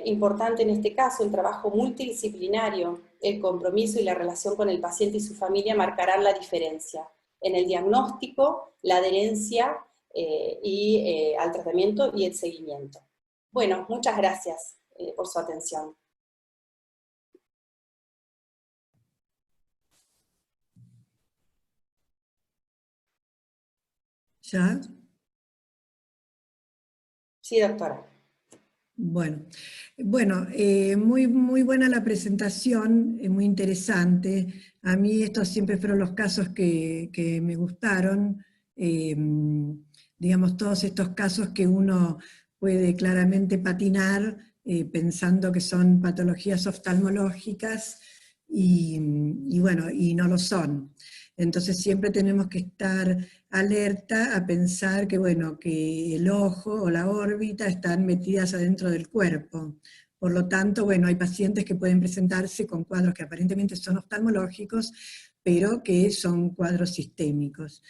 importante en este caso, el trabajo multidisciplinario, el compromiso y la relación con el paciente y su familia marcarán la diferencia en el diagnóstico, la adherencia al tratamiento y el seguimiento. Bueno, muchas gracias por su atención. ¿Ya? Sí, doctora. Bueno, muy buena la presentación, muy interesante. A mí estos siempre fueron los casos que me gustaron, digamos, todos estos casos que uno puede claramente patinar pensando que son patologías oftalmológicas y bueno, y no lo son. Entonces siempre tenemos que estar alerta a pensar que, bueno, que el ojo o la órbita están metidas adentro del cuerpo. Por lo tanto, bueno, hay pacientes que pueden presentarse con cuadros que aparentemente son oftalmológicos, pero que son cuadros sistémicos.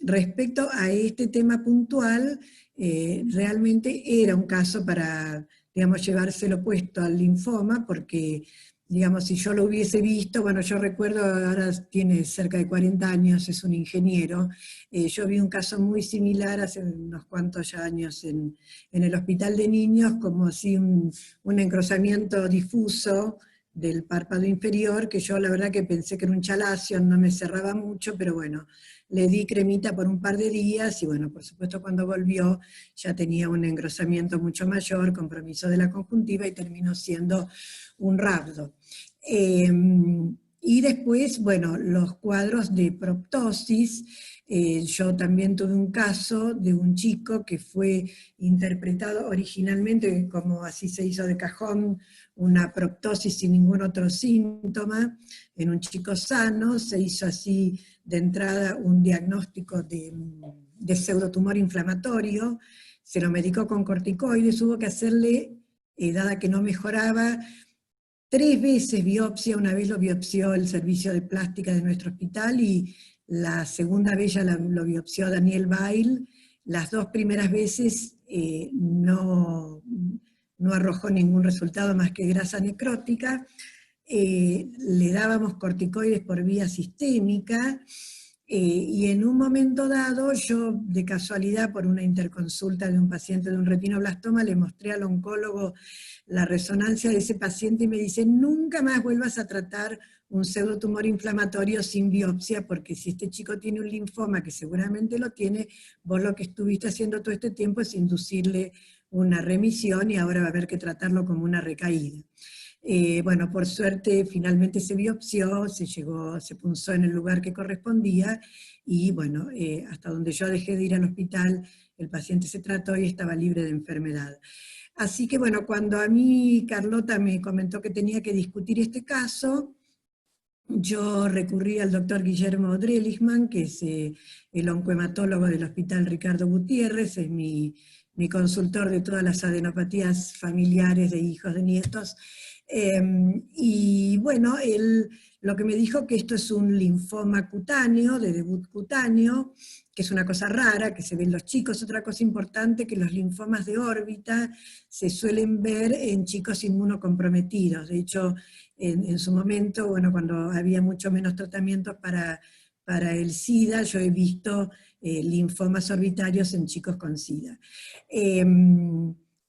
Respecto a este tema puntual, realmente era un caso para, digamos, llevárselo puesto al linfoma, porque digamos, si yo lo hubiese visto, bueno, yo recuerdo, ahora tiene cerca de 40 años, es un ingeniero, yo vi un caso muy similar hace unos cuantos ya años en el hospital de niños, como así un engrosamiento difuso del párpado inferior, que yo la verdad que pensé que era un chalacio, no me cerraba mucho, pero bueno, le di cremita por un par de días, y bueno, por supuesto cuando volvió ya tenía un engrosamiento mucho mayor, compromiso de la conjuntiva, y terminó siendo un rhabdo. Y después, bueno, los cuadros de proptosis. Yo también tuve un caso de un chico que fue interpretado originalmente, como así se hizo de cajón, una proptosis sin ningún otro síntoma, en un chico sano, se hizo así de entrada un diagnóstico de pseudotumor inflamatorio, se lo medicó con corticoides, hubo que hacerle, dada que no mejoraba, 3 veces biopsia. Una vez lo biopsió el servicio de plástica de nuestro hospital, y la segunda vez ya lo biopsió Daniel Bail. Las 2 primeras veces no arrojó ningún resultado más que grasa necrótica. Le dábamos corticoides por vía sistémica, y en un momento dado, yo de casualidad, por una interconsulta de un paciente de un retinoblastoma, le mostré al oncólogo la resonancia de ese paciente y me dice: nunca más vuelvas a tratar un pseudotumor inflamatorio sin biopsia, porque si este chico tiene un linfoma, que seguramente lo tiene, vos lo que estuviste haciendo todo este tiempo es inducirle una remisión, y ahora va a haber que tratarlo como una recaída. Bueno, por suerte finalmente se biopsió, se punzó en el lugar que correspondía, y bueno, hasta donde yo dejé de ir al hospital, el paciente se trató y estaba libre de enfermedad. Así que bueno, cuando a mí Carlota me comentó que tenía que discutir este caso, yo recurrí al doctor Guillermo Drelichman, que es el oncohematólogo del Hospital Ricardo Gutiérrez, es mi consultor de todas las adenopatías familiares de hijos, de nietos. Y bueno, él lo que me dijo, que esto es un linfoma cutáneo, de debut cutáneo, que es una cosa rara, que se ve en los chicos. Otra cosa importante, que los linfomas de órbita se suelen ver en chicos inmunocomprometidos. De hecho, en su momento, bueno, cuando había mucho menos tratamientos para el SIDA, yo he visto linfomas orbitarios en chicos con SIDA.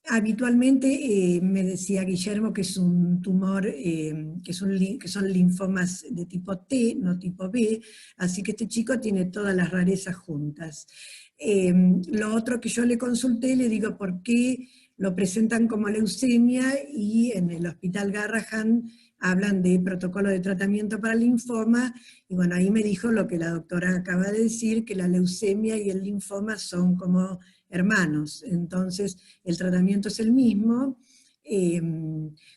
Habitualmente me decía Guillermo que es un tumor, que son linfomas de tipo T, no tipo B, así que este chico tiene todas las rarezas juntas. Lo otro que yo le consulté, le digo por qué lo presentan como leucemia, y en el Hospital Garrahan hablan de protocolo de tratamiento para linfoma, y bueno, ahí me dijo lo que la doctora acaba de decir, que la leucemia y el linfoma son como hermanos, entonces el tratamiento es el mismo.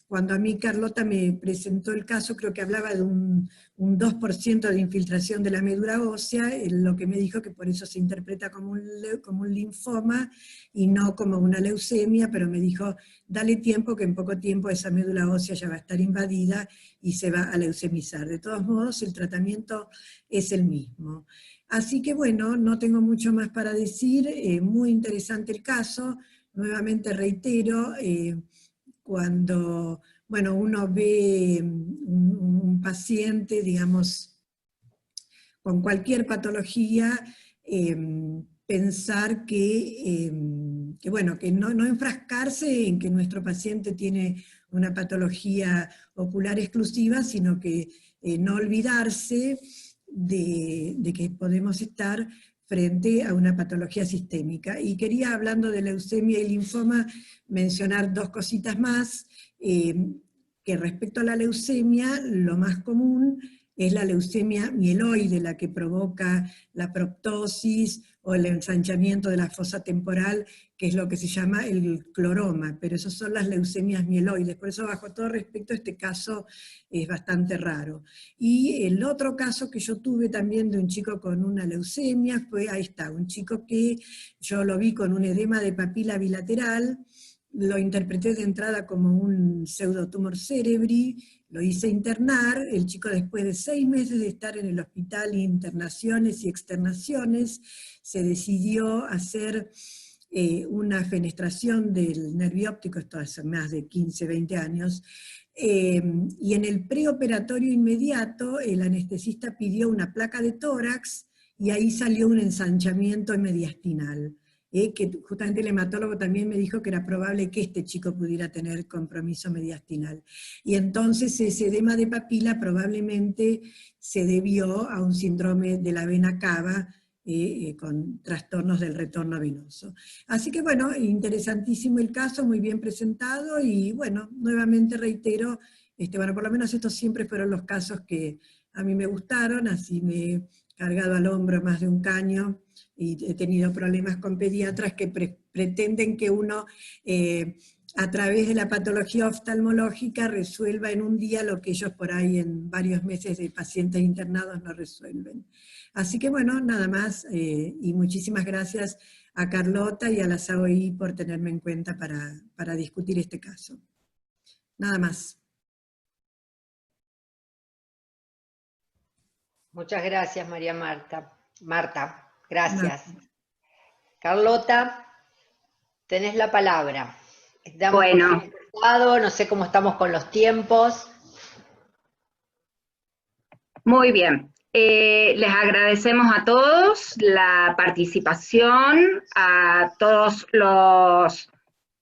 Cuando a mí Carlota me presentó el caso, creo que hablaba de un 2% de infiltración de la médula ósea, lo que me dijo que por eso se interpreta como un linfoma y no como una leucemia, pero me dijo, dale tiempo, que en poco tiempo esa médula ósea ya va a estar invadida y se va a leucemizar. De todos modos, el tratamiento es el mismo. Así que bueno, no tengo mucho más para decir, muy interesante el caso, nuevamente reitero, cuando uno ve un paciente, digamos, con cualquier patología, pensar que no enfrascarse en que nuestro paciente tiene una patología ocular exclusiva, sino que no olvidarse de que podemos estar frente a una patología sistémica. Y quería, hablando de leucemia y linfoma, mencionar dos cositas más, que respecto a la leucemia, lo más común es la leucemia mieloide, la que provoca la proptosis o el ensanchamiento de la fosa temporal, que es lo que se llama el cloroma, pero esas son las leucemias mieloides, por eso bajo todo respecto este caso es bastante raro. Y el otro caso que yo tuve también de un chico con una leucemia fue, ahí está, un chico que yo lo vi con un edema de papila bilateral, lo interpreté de entrada como un pseudotumor cerebri, lo hice internar, el chico después de 6 meses de estar en el hospital, internaciones y externaciones, se decidió hacer una fenestración del nervio óptico, esto hace más de 15, 20 años, y en el preoperatorio inmediato el anestesista pidió una placa de tórax, y ahí salió un ensanchamiento mediastinal. Que justamente el hematólogo también me dijo que era probable que este chico pudiera tener compromiso mediastinal. Y entonces ese edema de papila probablemente se debió a un síndrome de la vena cava, con trastornos del retorno venoso. Así que bueno, interesantísimo el caso, muy bien presentado, y bueno, nuevamente reitero, por lo menos estos siempre fueron los casos que a mí me gustaron, así me he cargado al hombro más de un caño, y he tenido problemas con pediatras que pretenden que uno, a través de la patología oftalmológica, resuelva en un día lo que ellos por ahí en varios meses de pacientes internados no resuelven. Así que bueno, nada más, y muchísimas gracias a Carlota y a la SAOI por tenerme en cuenta para discutir este caso. Nada más. Muchas gracias, María Marta. Marta, gracias. Carlota, tenés la palabra. Bueno. No sé cómo estamos con los tiempos. Muy bien. Les agradecemos a todos la participación, a todos los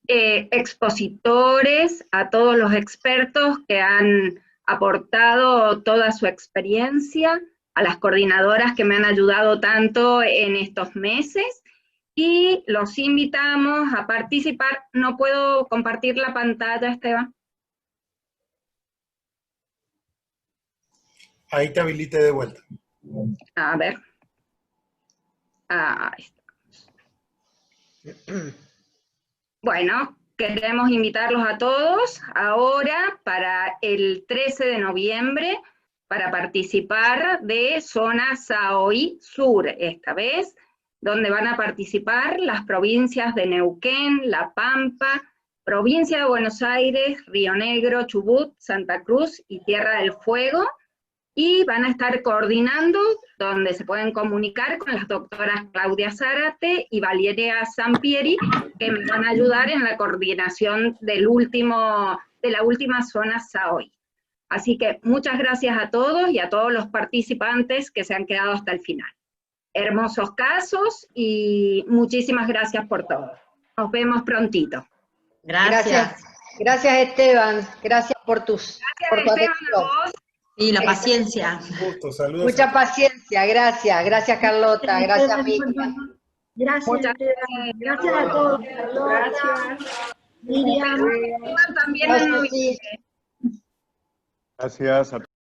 expositores, a todos los expertos que han aportado toda su experiencia, a las coordinadoras que me han ayudado tanto en estos meses, y los invitamos a participar. No puedo compartir la pantalla, Esteban. Ahí te habilité de vuelta. A ver. Ahí está. Bueno, queremos invitarlos a todos ahora para el 13 de noviembre para participar de Zona SAOI Sur, esta vez, donde van a participar las provincias de Neuquén, La Pampa, Provincia de Buenos Aires, Río Negro, Chubut, Santa Cruz y Tierra del Fuego, y van a estar coordinando, donde se pueden comunicar con las doctoras Claudia Zárate y Valeria Sampieri, que me van a ayudar en la coordinación de la última zona SAOI. Así que muchas gracias a todos y a todos los participantes que se han quedado hasta el final. Hermosos casos y muchísimas gracias por todo. Nos vemos prontito. Gracias. Gracias, Esteban. Gracias por tu atención. Y la paciencia. Gusto, saludos. Mucha paciencia, gracias. Gracias, Carlota. Gracias, Miriam. Gracias, Esteban. Gracias a todos. Gracias. Miriam. También Gracias. Gracias a todos.